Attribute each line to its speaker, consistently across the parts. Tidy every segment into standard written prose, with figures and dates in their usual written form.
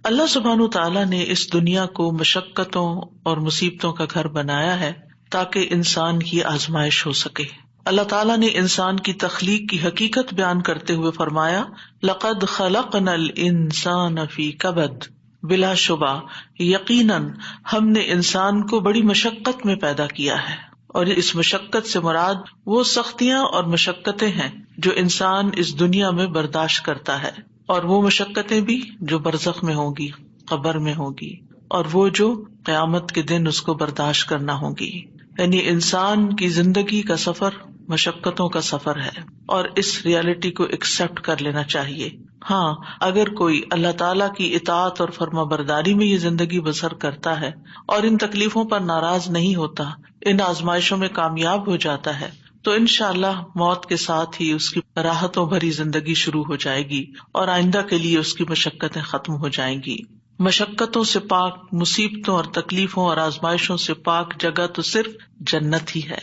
Speaker 1: اللہ سبحانہ تعالیٰ نے اس دنیا کو مشقتوں اور مصیبتوں کا گھر بنایا ہے تاکہ انسان کی آزمائش ہو سکے۔ اللہ تعالیٰ نے انسان کی تخلیق کی حقیقت بیان کرتے ہوئے فرمایا، لقد خلقنا الانسان فی کبد، بلا شبہ یقیناً ہم نے انسان کو بڑی مشقت میں پیدا کیا ہے، اور اس مشقت سے مراد وہ سختیاں اور مشقتیں ہیں جو انسان اس دنیا میں برداشت کرتا ہے، اور وہ مشقتیں بھی جو برزخ میں ہوں گی، قبر میں ہوں گی، اور وہ جو قیامت کے دن اس کو برداشت کرنا ہوں گی۔ یعنی انسان کی زندگی کا سفر مشقتوں کا سفر ہے، اور اس ریالٹی کو ایکسپٹ کر لینا چاہیے۔ ہاں، اگر کوئی اللہ تعالیٰ کی اطاعت اور فرما برداری میں یہ زندگی بسر کرتا ہے اور ان تکلیفوں پر ناراض نہیں ہوتا، ان آزمائشوں میں کامیاب ہو جاتا ہے، تو انشاءاللہ موت کے ساتھ ہی اس کی راحتوں بھری زندگی شروع ہو جائے گی اور آئندہ کے لیے اس کی مشقتیں ختم ہو جائیں گی۔ مشقتوں سے پاک، مصیبتوں اور تکلیفوں اور آزمائشوں سے پاک جگہ تو صرف جنت ہی ہے،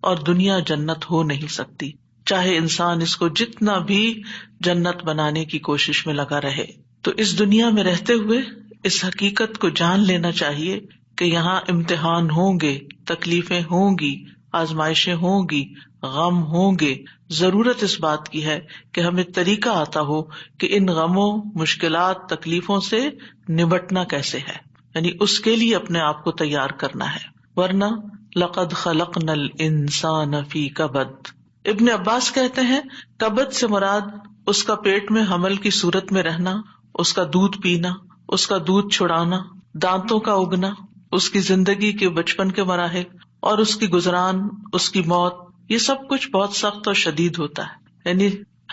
Speaker 1: اور دنیا جنت ہو نہیں سکتی، چاہے انسان اس کو جتنا بھی جنت بنانے کی کوشش میں لگا رہے۔ تو اس دنیا میں رہتے ہوئے اس حقیقت کو جان لینا چاہیے کہ یہاں امتحان ہوں گے، تکلیفیں ہوں گی، آزمائشیں ہوں گی، غم ہوں گے۔ ضرورت اس بات کی ہے کہ ہمیں طریقہ آتا ہو کہ ان غموں، مشکلات، تکلیفوں سے نبٹنا کیسے ہے، یعنی اس کے لیے اپنے آپ کو تیار کرنا ہے، ورنہ لقد خلقنا الانسان فی کبد۔ ابن عباس کہتے ہیں کبد سے مراد اس کا پیٹ میں حمل کی صورت میں رہنا، اس کا دودھ پینا، اس کا دودھ چھڑانا، دانتوں کا اگنا، اس کی زندگی کے بچپن کے مراحل اور اس کی گزران، اس کی موت، یہ سب کچھ بہت سخت اور شدید ہوتا ہے۔ یعنی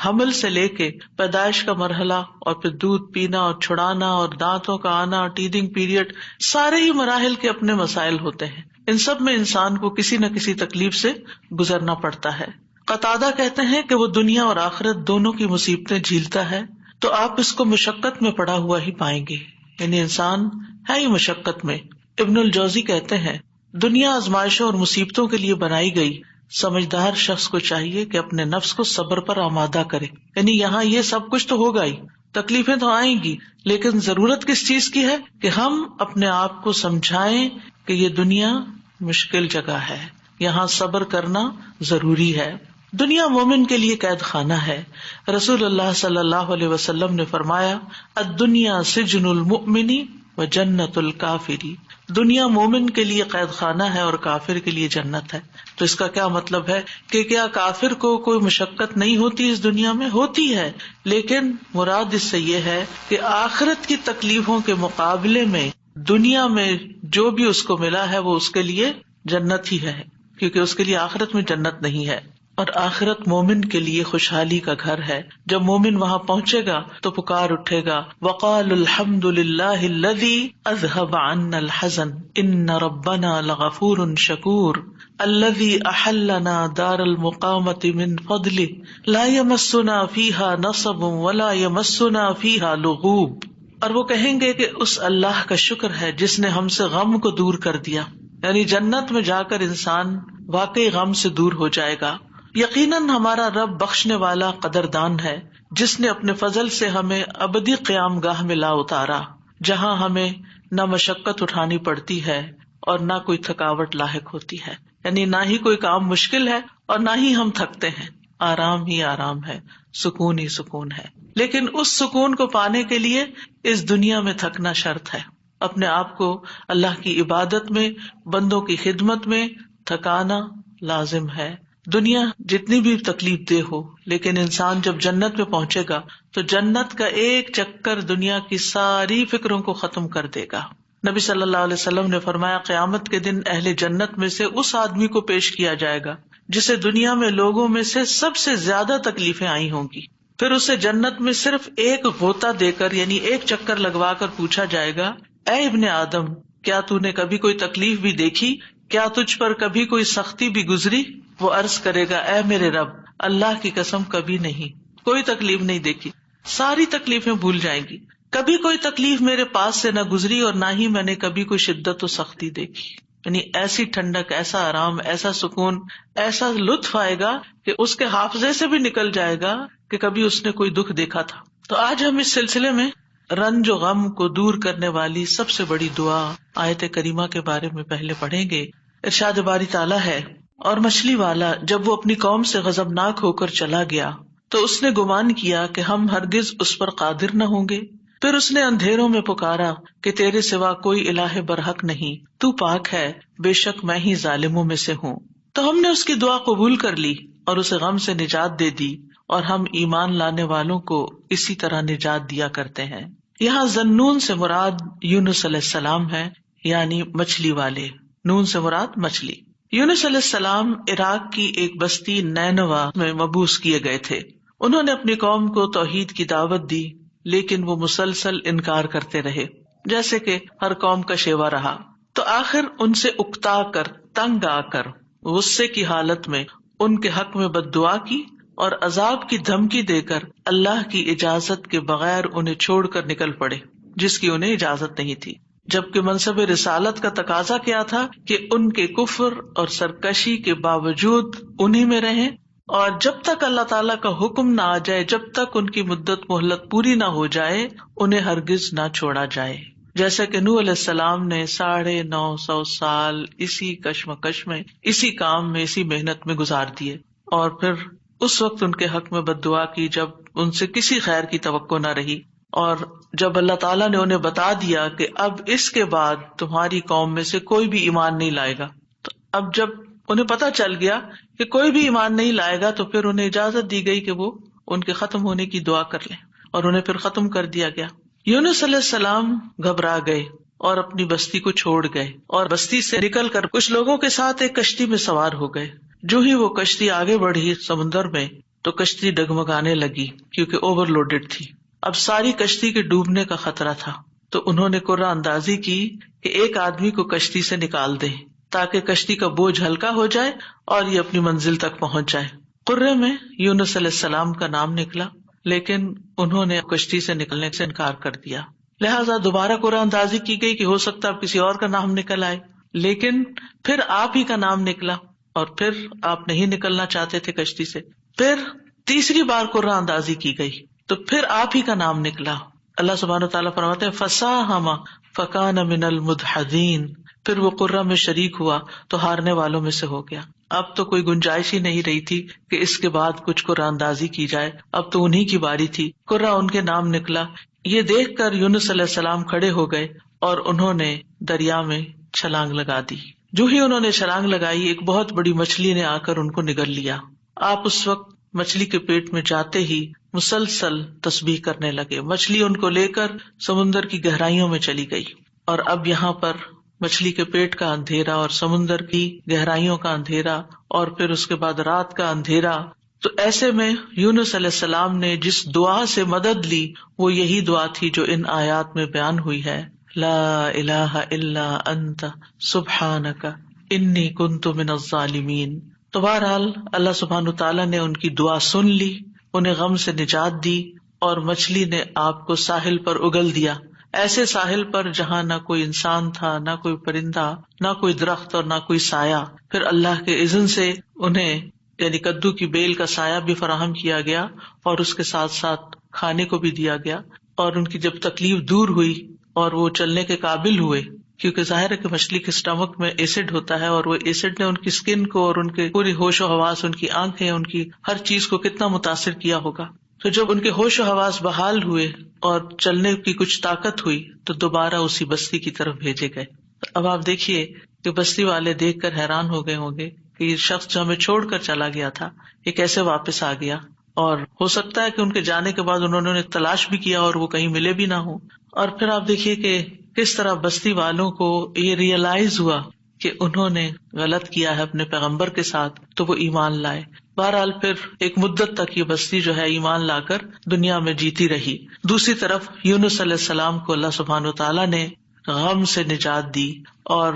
Speaker 1: حمل سے لے کے پیدائش کا مرحلہ اور پھر دودھ پینا اور چھڑانا اور دانتوں کا آنا، ٹیدنگ پیریڈ، سارے ہی مراحل کے اپنے مسائل ہوتے ہیں۔ ان سب میں انسان کو کسی نہ کسی تکلیف سے گزرنا پڑتا ہے۔ قتادہ کہتے ہیں کہ وہ دنیا اور آخرت دونوں کی مصیبتیں جھیلتا ہے تو آپ اس کو مشقت میں پڑا ہوا ہی پائیں گے، یعنی انسان ہے ہی مشقت میں۔ ابن الجوزی کہتے ہیں دنیا آزمائشوں اور مصیبتوں کے لیے بنائی گئی، سمجھدار شخص کو چاہیے کہ اپنے نفس کو صبر پر آمادہ کرے۔ یعنی یہاں یہ سب کچھ تو ہوگا ہی، تکلیفیں تو آئیں گی، لیکن ضرورت کس چیز کی ہے کہ ہم اپنے آپ کو سمجھائیں کہ یہ دنیا مشکل جگہ ہے، یہاں صبر کرنا ضروری ہے۔ دنیا مومن کے لیے قید خانہ ہے۔ رسول اللہ صلی اللہ علیہ وسلم نے فرمایا، الدنیا سجن المؤمن و جنت الکافری، دنیا مومن کے لیے قید خانہ ہے اور کافر کے لیے جنت ہے۔ تو اس کا کیا مطلب ہے کہ کیا کافر کو کوئی مشقت نہیں ہوتی اس دنیا میں؟ ہوتی ہے، لیکن مراد اس سے یہ ہے کہ آخرت کی تکلیفوں کے مقابلے میں دنیا میں جو بھی اس کو ملا ہے وہ اس کے لیے جنت ہی ہے، کیونکہ اس کے لیے آخرت میں جنت نہیں ہے۔ اور آخرت مومن کے لیے خوشحالی کا گھر ہے۔ جب مومن وہاں پہنچے گا تو پکار اٹھے گا، وقالوا الحمد للہ الذی اذهب عنا الحزن ان ربنا لغفور شکور الذی احلنا دار المقامۃ من فضلہ لا یمسنا فیہا نصب ولا یمسنا فیہا لغوب۔ اور وہ کہیں گے کہ اس اللہ کا شکر ہے جس نے ہم سے غم کو دور کر دیا، یعنی جنت میں جا کر انسان واقعی غم سے دور ہو جائے گا۔ یقیناً ہمارا رب بخشنے والا قدردان ہے، جس نے اپنے فضل سے ہمیں ابدی قیام گاہ میں لا اتارا، جہاں ہمیں نہ مشقت اٹھانی پڑتی ہے اور نہ کوئی تھکاوٹ لاحق ہوتی ہے، یعنی نہ ہی کوئی کام مشکل ہے اور نہ ہی ہم تھکتے ہیں، آرام ہی آرام ہے، سکون ہی سکون ہے۔ لیکن اس سکون کو پانے کے لیے اس دنیا میں تھکنا شرط ہے، اپنے آپ کو اللہ کی عبادت میں، بندوں کی خدمت میں تھکانا لازم ہے۔ دنیا جتنی بھی تکلیف دہ ہو، لیکن انسان جب جنت میں پہنچے گا تو جنت کا ایک چکر دنیا کی ساری فکروں کو ختم کر دے گا۔ نبی صلی اللہ علیہ وسلم نے فرمایا قیامت کے دن اہل جنت میں سے اس آدمی کو پیش کیا جائے گا جسے دنیا میں لوگوں میں سے سب سے زیادہ تکلیفیں آئی ہوں گی، پھر اسے جنت میں صرف ایک غوطہ دے کر، یعنی ایک چکر لگوا کر پوچھا جائے گا، اے ابن آدم، کیا تو نے کبھی کوئی تکلیف بھی دیکھی؟ کیا تجھ پر کبھی کوئی سختی بھی گزری؟ وہ عرض کرے گا، اے میرے رب، اللہ کی قسم کبھی نہیں، کوئی تکلیف نہیں دیکھی۔ ساری تکلیفیں بھول جائیں گی، کبھی کوئی تکلیف میرے پاس سے نہ گزری اور نہ ہی میں نے کبھی کوئی شدت و سختی دیکھی۔ یعنی ایسی ٹھنڈک، ایسا آرام، ایسا سکون، ایسا لطف آئے گا کہ اس کے حافظے سے بھی نکل جائے گا کہ کبھی اس نے کوئی دکھ دیکھا تھا۔ تو آج ہم اس سلسلے میں رنج و غم کو دور کرنے والی سب سے بڑی دعا آیت کریمہ کے بارے میں پہلے پڑھیں گے۔ ارشاد باری تعالیٰ ہے، اور مچھلی والا جب وہ اپنی قوم سے غضبناک ہو کر چلا گیا تو اس نے گمان کیا کہ ہم ہرگز اس پر قادر نہ ہوں گے۔ پھر اس نے اندھیروں میں پکارا کہ تیرے سوا کوئی الہ برحق نہیں، تو پاک ہے، بے شک میں ہی ظالموں میں سے ہوں۔ تو ہم نے اس کی دعا قبول کر لی اور اسے غم سے نجات دے دی، اور ہم ایمان لانے والوں کو اسی طرح نجات دیا کرتے ہیں۔ یہاں ذنون سے مراد یونس علیہ السلام ہے، یعنی مچھلی والے۔ نون سے مراد مچھلی۔ یونس علیہ السلام عراق کی ایک بستی نینوا میں مبعوث کیے گئے تھے۔ انہوں نے اپنی قوم کو توحید کی دعوت دی، لیکن وہ مسلسل انکار کرتے رہے، جیسے کہ ہر قوم کا شیوا رہا۔ تو آخر ان سے اکتا کر، تنگ آ کر، غصے کی حالت میں ان کے حق میں بد دعا کی اور عذاب کی دھمکی دے کر اللہ کی اجازت کے بغیر انہیں چھوڑ کر نکل پڑے، جس کی انہیں اجازت نہیں تھی، جبکہ منصب رسالت کا تقاضا کیا تھا کہ ان کے کفر اور سرکشی کے باوجود انہی میں رہیں، اور جب تک اللہ تعالیٰ کا حکم نہ آ جائے، جب تک ان کی مدت مہلت پوری نہ ہو جائے، انہیں ہرگز نہ چھوڑا جائے۔ جیسا کہ نوح علیہ السلام نے 950 سال اسی کشمکش میں، اسی کام میں، اسی محنت میں گزار دیے، اور پھر اس وقت ان کے حق میں بد دعا کی جب ان سے کسی خیر کی توقع نہ رہی، اور جب اللہ تعالیٰ نے انہیں بتا دیا کہ اب اس کے بعد تمہاری قوم میں سے کوئی بھی ایمان نہیں لائے گا، تو اب جب انہیں پتہ چل گیا کہ کوئی بھی ایمان نہیں لائے گا، تو پھر انہیں اجازت دی گئی کہ وہ ان کے ختم ہونے کی دعا کر لیں، اور انہیں پھر ختم کر دیا گیا۔ یونس علیہ السلام گھبرا گئے اور اپنی بستی کو چھوڑ گئے، اور بستی سے نکل کر کچھ لوگوں کے ساتھ ایک کشتی میں سوار ہو گئے۔ جو ہی وہ کشتی آگے بڑھی سمندر میں، تو کشتی ڈگمگانے لگی کیونکہ اوور لوڈیڈ تھی۔ اب ساری کشتی کے ڈوبنے کا خطرہ تھا، تو انہوں نے قرعہ اندازی کی کہ ایک آدمی کو کشتی سے نکال دیں تاکہ کشتی کا بوجھ ہلکا ہو جائے اور یہ اپنی منزل تک پہنچ جائے۔ قرعے میں یونس علیہ السلام کا نام نکلا، لیکن انہوں نے کشتی سے نکلنے سے انکار کر دیا، لہٰذا دوبارہ قرعہ اندازی کی گئی کہ ہو سکتا ہے کسی اور کا نام نکل آئے، لیکن پھر آپ ہی کا نام نکلا، اور پھر آپ نہیں نکلنا چاہتے تھے کشتی سے۔ پھر تیسری بار قرعہ اندازی کی گئی تو پھر آپ ہی کا نام نکلا۔ اللہ سبحانہ وتعالیٰ فرماتے ہیں فَسَاهَمَ فَكَانَ مِنَ الْمُدْحَضِينَ، پھر وہ قرعہ میں شریک ہوا تو ہارنے والوں میں سے ہو گیا۔ اب تو کوئی گنجائش ہی نہیں رہی تھی کہ اس کے بعد کچھ قرعہ اندازی کی جائے، اب تو انہی کی باری تھی۔ قرعہ ان کے نام نکلا۔ یہ دیکھ کر یونس علیہ السلام کھڑے ہو گئے اور انہوں نے دریا میں چھلانگ لگا دی۔ جو ہی انہوں نے چھلانگ لگائی، ایک بہت بڑی مچھلی نے آ کر ان کو نگل لیا۔ آپ اس وقت مچھلی کے پیٹ میں جاتے ہی مسلسل تسبیح کرنے لگے۔ مچھلی ان کو لے کر سمندر کی گہرائیوں میں چلی گئی، اور اب یہاں پر مچھلی کے پیٹ کا اندھیرا اور سمندر کی گہرائیوں کا اندھیرا، اور پھر اس کے بعد رات کا اندھیرا۔ تو ایسے میں یونس علیہ السلام نے جس دعا سے مدد لی وہ یہی دعا تھی جو ان آیات میں بیان ہوئی ہے، لا الہ الا انت سبحانک انی کنت من الظالمین۔ تو بہرحال اللہ سبحانہ تعالیٰ نے ان کی دعا سن لی، انہیں غم سے نجات دی، اور مچھلی نے آپ کو ساحل پر اگل دیا، ایسے ساحل پر جہاں نہ کوئی انسان تھا، نہ کوئی پرندہ، نہ کوئی درخت اور نہ کوئی سایہ۔ پھر اللہ کے اذن سے انہیں یعنی کدو کی بیل کا سایہ بھی فراہم کیا گیا، اور اس کے ساتھ ساتھ کھانے کو بھی دیا گیا، اور ان کی جب تکلیف دور ہوئی اور وہ چلنے کے قابل ہوئے، کیونکہ ظاہر ہے کہ مچھلی کے اسٹمک میں ایسڈ ہوتا ہے، اور وہ ایسڈ نے ان کی اسکن کو اور ان کے پوری ہوش و حواس، ان کی آنکھیں، ان کی ہر چیز کو کتنا متاثر کیا ہوگا۔ تو جب ان کے ہوش و حواس بحال ہوئے اور چلنے کی کچھ طاقت ہوئی تو دوبارہ اسی بستی کی طرف بھیجے گئے۔ اب آپ دیکھیے کہ بستی والے دیکھ کر حیران ہو گئے ہوں گے کہ یہ شخص جو ہمیں چھوڑ کر چلا گیا تھا یہ کیسے واپس آ گیا، اور ہو سکتا ہے کہ ان کے جانے کے بعد انہوں نے تلاش بھی کیا اور وہ کہیں ملے بھی نہ ہوں۔ اور پھر آپ دیکھیے کہ کس طرح بستی والوں کو یہ ریئلائز ہوا کہ انہوں نے غلط کیا ہے اپنے پیغمبر کے ساتھ، تو وہ ایمان لائے۔ بہرحال پھر ایک مدت تک یہ بستی جو ہے ایمان لا کر دنیا میں جیتی رہی۔ دوسری طرف یونس علیہ السلام کو اللہ سبحانہ وتعالیٰ نے غم سے نجات دی، اور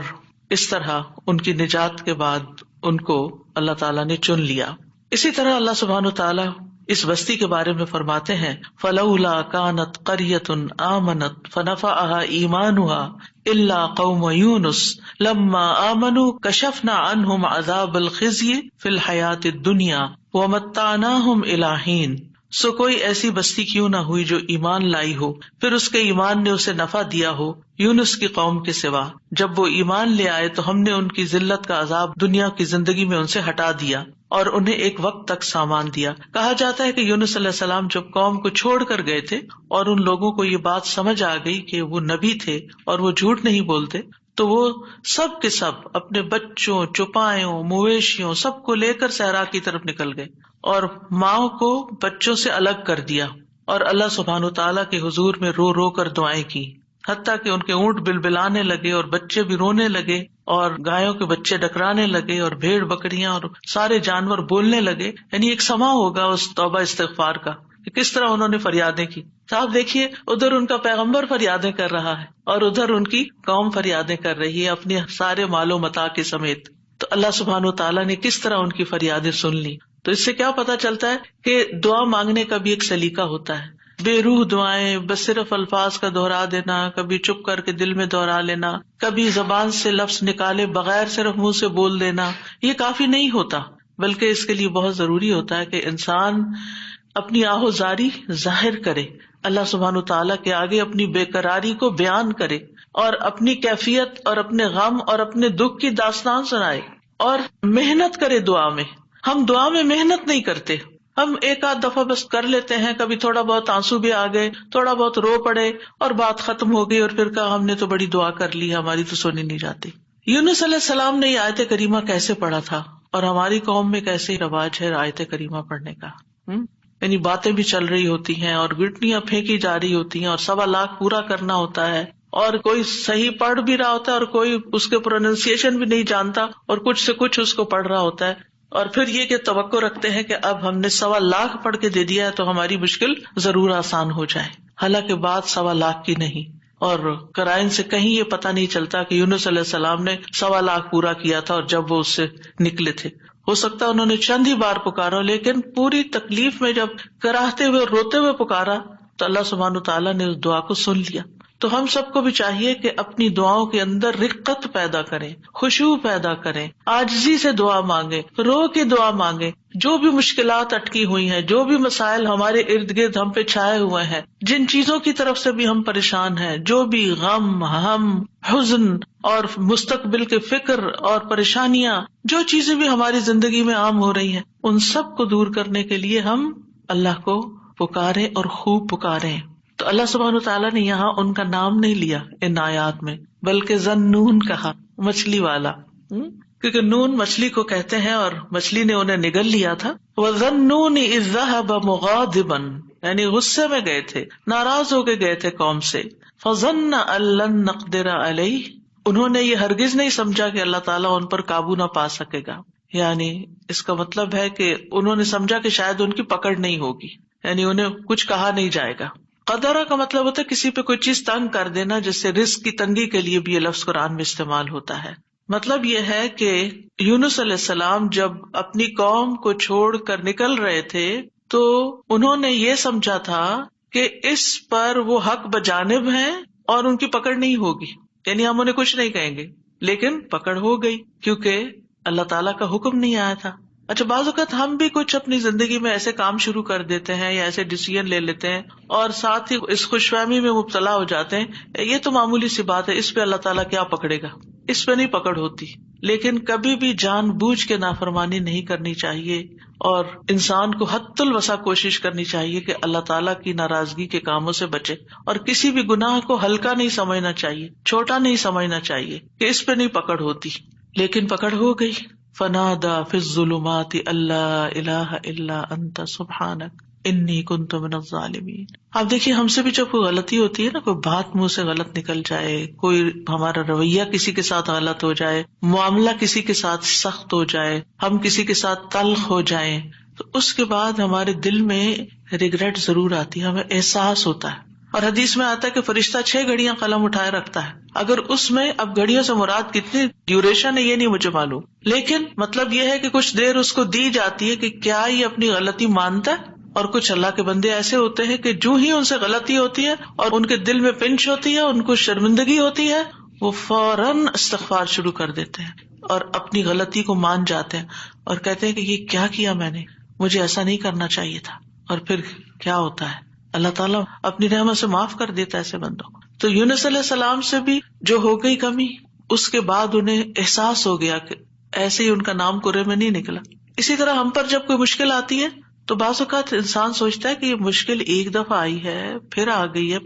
Speaker 1: اس طرح ان کی نجات کے بعد ان کو اللہ تعالیٰ نے چن لیا۔ اسی طرح اللہ سبحانہ وتعالیٰ اس بستی کے بارے میں فرماتے ہیں فَلَوْلَا كَانَتْ قَرْيَةٌ آمَنَتْ فَنَفَعَهَا إِيمَانُهَا إِلَّا قَوْمَ يُونُسَ لَمَّا آمَنُوا كَشَفْنَا عَنْهُمْ عَذَابَ الْخِزْيِ فِي الْحَيَاةِ الدُّنْيَا وَمَتَّعْنَاهُمْ إِلَىٰ حِينٍ سو کوئی ایسی بستی کیوں نہ ہوئی جو ایمان لائی ہو پھر اس کے ایمان نے اسے نفع دیا ہو یونس کی قوم کے سوا. جب وہ ایمان لے آئے تو ہم نے ان کی ذلت کا عذاب دنیا کی زندگی میں ان سے ہٹا دیا اور انہیں ایک وقت تک سامان دیا. کہا جاتا ہے کہ یونس علیہ السلام جب قوم کو چھوڑ کر گئے تھے اور ان لوگوں کو یہ بات سمجھ آ گئی کہ وہ نبی تھے اور وہ جھوٹ نہیں بولتے تو وہ سب کے سب اپنے بچوں، چوپایوں، مویشیوں سب کو لے کر صحرا کی طرف نکل گئے اور ماں کو بچوں سے الگ کر دیا اور اللہ سبحانہ وتعالیٰ کے حضور میں رو رو کر دعائیں کی، حتیٰ کہ ان کے اونٹ بلبلانے لگے اور بچے بھی رونے لگے اور گایوں کے بچے ڈکرانے لگے اور بھیڑ بکریاں اور سارے جانور بولنے لگے. یعنی ایک سما ہوگا اس توبہ استغفار کا کہ کس طرح انہوں نے فریادیں کی. تو آپ دیکھیے ادھر ان کا پیغمبر فریادیں کر رہا ہے اور ادھر ان کی قوم فریادیں کر رہی ہے اپنے سارے مال و متاع کے سمیت. تو اللہ سبحانہ وتعالیٰ نے کس طرح ان کی فریادیں سن لی. تو اس سے کیا پتا چلتا ہے کہ دعا مانگنے کا بھی ایک سلیقہ ہوتا ہے. بے روح دعائیں، بس صرف الفاظ کا دہرا دینا، کبھی چپ کر کے دل میں دہرا لینا، کبھی زبان سے لفظ نکالے بغیر صرف منہ سے بول دینا، یہ کافی نہیں ہوتا، بلکہ اس کے لیے بہت ضروری ہوتا ہے کہ انسان اپنی آہوزاری ظاہر کرے، اللہ سبحانہ تعالیٰ کے آگے اپنی بے قراری کو بیان کرے اور اپنی کیفیت اور اپنے غم اور اپنے دکھ کی داستان سنائے اور محنت کرے دعا میں. ہم دعا میں محنت نہیں کرتے، ہم ایک آدھ دفعہ بس کر لیتے ہیں، کبھی تھوڑا بہت آنسو بھی آ گئے، تھوڑا بہت رو پڑے اور بات ختم ہو گئی اور پھر کہا ہم نے تو بڑی دعا کر لی، ہماری تو سونی نہیں جاتی. یونس علیہ السلام نے یہ آیت کریمہ کیسے پڑھا تھا اور ہماری قوم میں کیسے رواج ہے آیت کریمہ پڑھنے کا. یعنی باتیں بھی چل رہی ہوتی ہیں اور گٹنیاں پھینکی جا رہی ہوتی ہیں اور 1.25 لاکھ پورا کرنا ہوتا ہے اور کوئی صحیح پڑھ بھی رہا ہوتا ہے اور کوئی اس کے پروننسیشن بھی نہیں جانتا اور کچھ سے کچھ اس کو پڑھ رہا ہوتا ہے اور پھر یہ کہ توقع رکھتے ہیں کہ اب ہم نے 1.25 لاکھ پڑھ کے دے دیا ہے تو ہماری مشکل ضرور آسان ہو جائے. حالانکہ بات 1.25 لاکھ کی نہیں اور قرائن سے کہیں یہ پتہ نہیں چلتا کہ یونس علیہ السلام نے 1.25 لاکھ پورا کیا تھا اور جب وہ اس سے نکلے تھے. ہو سکتا ہے انہوں نے چند ہی بار پکارا، لیکن پوری تکلیف میں جب کراہتے ہوئے روتے ہوئے پکارا تو اللہ سبحانہ تعالیٰ نے اس دعا کو سن لیا. تو ہم سب کو بھی چاہیے کہ اپنی دعاؤں کے اندر رقت پیدا کریں، خشوع پیدا کریں، عاجزی سے دعا مانگیں، رو کے دعا مانگیں. جو بھی مشکلات اٹکی ہوئی ہیں، جو بھی مسائل ہمارے ارد گرد ہم پہ چھائے ہوئے ہیں، جن چیزوں کی طرف سے بھی ہم پریشان ہیں، جو بھی غم، ہم، حزن اور مستقبل کے فکر اور پریشانیاں، جو چیزیں بھی ہماری زندگی میں عام ہو رہی ہیں، ان سب کو دور کرنے کے لیے ہم اللہ کو پکاریں اور خوب پکاریں. تو اللہ سبحانہ تعالیٰ نے یہاں ان کا نام نہیں لیا ان آیات میں، بلکہ ذنون کہا، مچھلی والا، کیونکہ نون مچھلی کو کہتے ہیں اور مچھلی نے انہیں نگل لیا تھا. وَذَنُّونِ إِذْ ذَهَبَ مُغَاضِبًا، یعنی غصے میں گئے تھے، ناراض ہو کے گئے تھے قوم سے. فَظَنَّ أَن لَّن نَّقْدِرَ عَلَيْهِ، انہوں نے یہ ہرگز نہیں سمجھا کہ اللہ تعالیٰ ان پر قابو نہ پا سکے گا. یعنی اس کا مطلب ہے کہ انہوں نے سمجھا کہ شاید ان کی پکڑ نہیں ہوگی، یعنی انہیں کچھ کہا نہیں جائے گا. قدرہ کا مطلب ہوتا ہے کسی پہ کوئی چیز تنگ کر دینا، جس سے رزق کی تنگی کے لیے بھی یہ لفظ قرآن میں استعمال ہوتا ہے. مطلب یہ ہے کہ یونس علیہ السلام جب اپنی قوم کو چھوڑ کر نکل رہے تھے تو انہوں نے یہ سمجھا تھا کہ اس پر وہ حق بجانب ہیں اور ان کی پکڑ نہیں ہوگی، یعنی ہم انہیں کچھ نہیں کہیں گے، لیکن پکڑ ہو گئی کیونکہ اللہ تعالیٰ کا حکم نہیں آیا تھا. اچھا، بعض اوقات ہم بھی کچھ اپنی زندگی میں ایسے کام شروع کر دیتے ہیں یا ایسے ڈیسیژن لے لیتے ہیں اور ساتھ ہی اس خوش فہمی میں مبتلا ہو جاتے ہیں یہ تو معمولی سی بات ہے، اس پہ اللہ تعالیٰ کیا پکڑے گا، اس پہ نہیں پکڑ ہوتی. لیکن کبھی بھی جان بوجھ کے نافرمانی نہیں کرنی چاہیے اور انسان کو حد الوسع کوشش کرنی چاہیے کہ اللہ تعالیٰ کی ناراضگی کے کاموں سے بچے اور کسی بھی گناہ کو ہلکا نہیں سمجھنا چاہیے، چھوٹا نہیں سمجھنا چاہیے کہ اس پہ نہیں پکڑ ہوتی. لیکن پکڑ ہو گئی. فنادى في الظلمات اللہ الہ الا انت سبحانک انی کنت من الظالمین. آپ دیکھیے ہم سے بھی جب کوئی غلطی ہوتی ہے نا، کوئی بات منہ سے غلط نکل جائے، کوئی ہمارا رویہ کسی کے ساتھ غلط ہو جائے، معاملہ کسی کے ساتھ سخت ہو جائے، ہم کسی کے ساتھ تلخ ہو جائیں، تو اس کے بعد ہمارے دل میں ریگریٹ ضرور آتی ہے، ہمیں احساس ہوتا ہے. اور حدیث میں آتا ہے کہ فرشتہ 6 گھڑیاں قلم اٹھائے رکھتا ہے. اگر اس میں، اب گھڑیوں سے مراد کتنی ڈیوریشن ہے یہ نہیں مجھے معلوم، لیکن مطلب یہ ہے کہ کچھ دیر اس کو دی جاتی ہے کہ کیا یہ اپنی غلطی مانتا ہے. اور کچھ اللہ کے بندے ایسے ہوتے ہیں کہ جو ہی ان سے غلطی ہوتی ہے اور ان کے دل میں پنچ ہوتی ہے، ان کو شرمندگی ہوتی ہے، وہ فوراً استغفار شروع کر دیتے ہیں اور اپنی غلطی کو مان جاتے ہیں اور کہتے ہیں کہ یہ کیا کیا میں نے، مجھے ایسا نہیں کرنا چاہیے تھا. اور پھر کیا ہوتا ہے، اللہ تعالیٰ اپنی رحمت سے معاف کر دیتا ہے ایسے بندوں کو. تو یونس علیہ السلام سے بھی جو ہو گئی کمی، اس کے بعد انہیں احساس ہو گیا کہ ایسے ہی ان کا نام کرے میں نہیں نکلا. اسی طرح ہم پر جب کوئی مشکل آتی ہے تو بعض اوقات انسان سوچتا ہے کہ یہ مشکل ایک دفعہ آئی ہے پھر آ گئی ہے،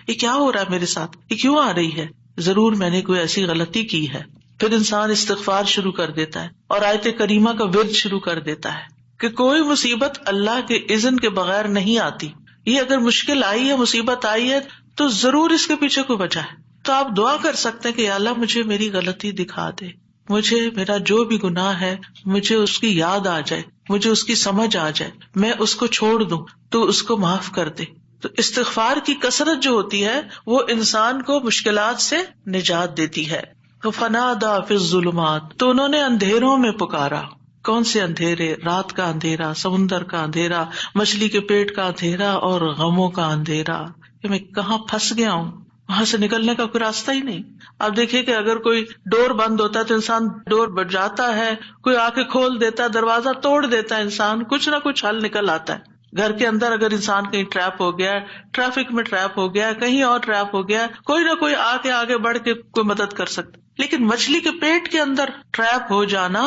Speaker 1: یہ کیا ہو رہا ہے میرے ساتھ، یہ کیوں آ رہی ہے، ضرور میں نے کوئی ایسی غلطی کی ہے. پھر انسان استغفار شروع کر دیتا ہے اور آیت کریمہ کا ورد شروع کر دیتا ہے کہ کوئی مصیبت اللہ کے اذن کے بغیر نہیں آتی. یہ اگر مشکل آئی ہے، مصیبت آئی ہے تو ضرور اس کے پیچھے کوئی وجہ ہے. تو آپ دعا کر سکتے ہیں کہ یا اللہ مجھے میری غلطی دکھا دے، مجھے میرا جو بھی گناہ ہے مجھے اس کی یاد آ جائے، مجھے اس کی سمجھ آ جائے، میں اس کو چھوڑ دوں تو اس کو معاف کر دے. تو استغفار کی کثرت جو ہوتی ہے وہ انسان کو مشکلات سے نجات دیتی ہے. فنادى في الظلمات، تو انہوں نے اندھیروں میں پکارا. کون سے اندھیرے؟ رات کا اندھیرا، سمندر کا اندھیرا، مچھلی کے پیٹ کا اندھیرا اور غموں کا اندھیرا کہ میں کہاں پھنس گیا ہوں، وہاں سے نکلنے کا کوئی راستہ ہی نہیں. آپ دیکھیے کہ اگر کوئی ڈور بند ہوتا ہے تو انسان ڈور بجاتا ہے، کوئی آ کے کھول دیتا ہے، دروازہ توڑ دیتا ہے، انسان کچھ نہ کچھ حل نکل آتا ہے. گھر کے اندر اگر انسان کہیں ٹریپ ہو گیا، ٹریفک میں ٹریپ ہو گیا، کہیں اور ٹریپ ہو گیا، کوئی نہ کوئی آ کے آگے بڑھ کے کوئی مدد کر سکتا. لیکن مچھلی کے پیٹ کے اندر ٹریپ ہو جانا،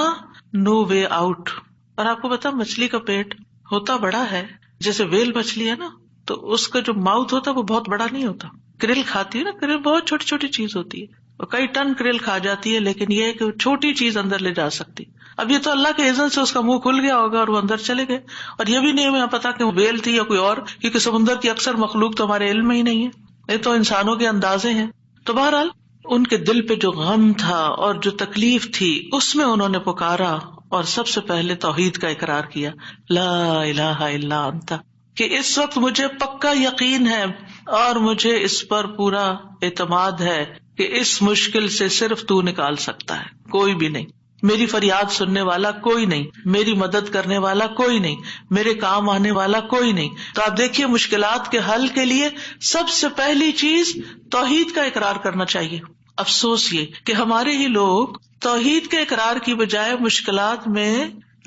Speaker 1: نو وے آؤٹ. اور آپ کو پتا مچھلی کا پیٹ ہوتا بڑا ہے، جیسے ویل مچھلی ہے نا، تو اس کا جو ماؤتھ ہوتا ہے وہ بہت بڑا نہیں ہوتا. کرل کھاتی ہے نا، کرل بہت چھوٹی چھوٹی چیز ہوتی ہے، اور کئی ٹن کرل کھا جاتی ہے، لیکن یہ ہے کہ چھوٹی چیز اندر لے جا سکتی. اب یہ تو اللہ کے اذن سے اس کا منہ کھل گیا ہوگا اور وہ اندر چلے گئے، اور یہ بھی نہیں ہمیں پتا کہ وہ ویل تھی یا کوئی اور، کیونکہ سمندر کی اکثر مخلوق تو ہمارے علم میں ہی نہیں ہے، یہ تو انسانوں کے اندازے ہیں. تو بہرحال ان کے دل پہ جو غم تھا اور جو تکلیف تھی اس میں انہوں نے پکارا اور سب سے پہلے توحید کا اقرار کیا، لا الہ الا انت، کہ اس وقت مجھے پکا یقین ہے اور مجھے اس پر پورا اعتماد ہے کہ اس مشکل سے صرف تو نکال سکتا ہے، کوئی بھی نہیں. میری فریاد سننے والا کوئی نہیں، میری مدد کرنے والا کوئی نہیں، میرے کام آنے والا کوئی نہیں. تو آپ دیکھیے مشکلات کے حل کے لیے سب سے پہلی چیز توحید کا اقرار کرنا چاہیے. افسوس یہ کہ ہمارے ہی لوگ توحید کے اقرار کی بجائے مشکلات میں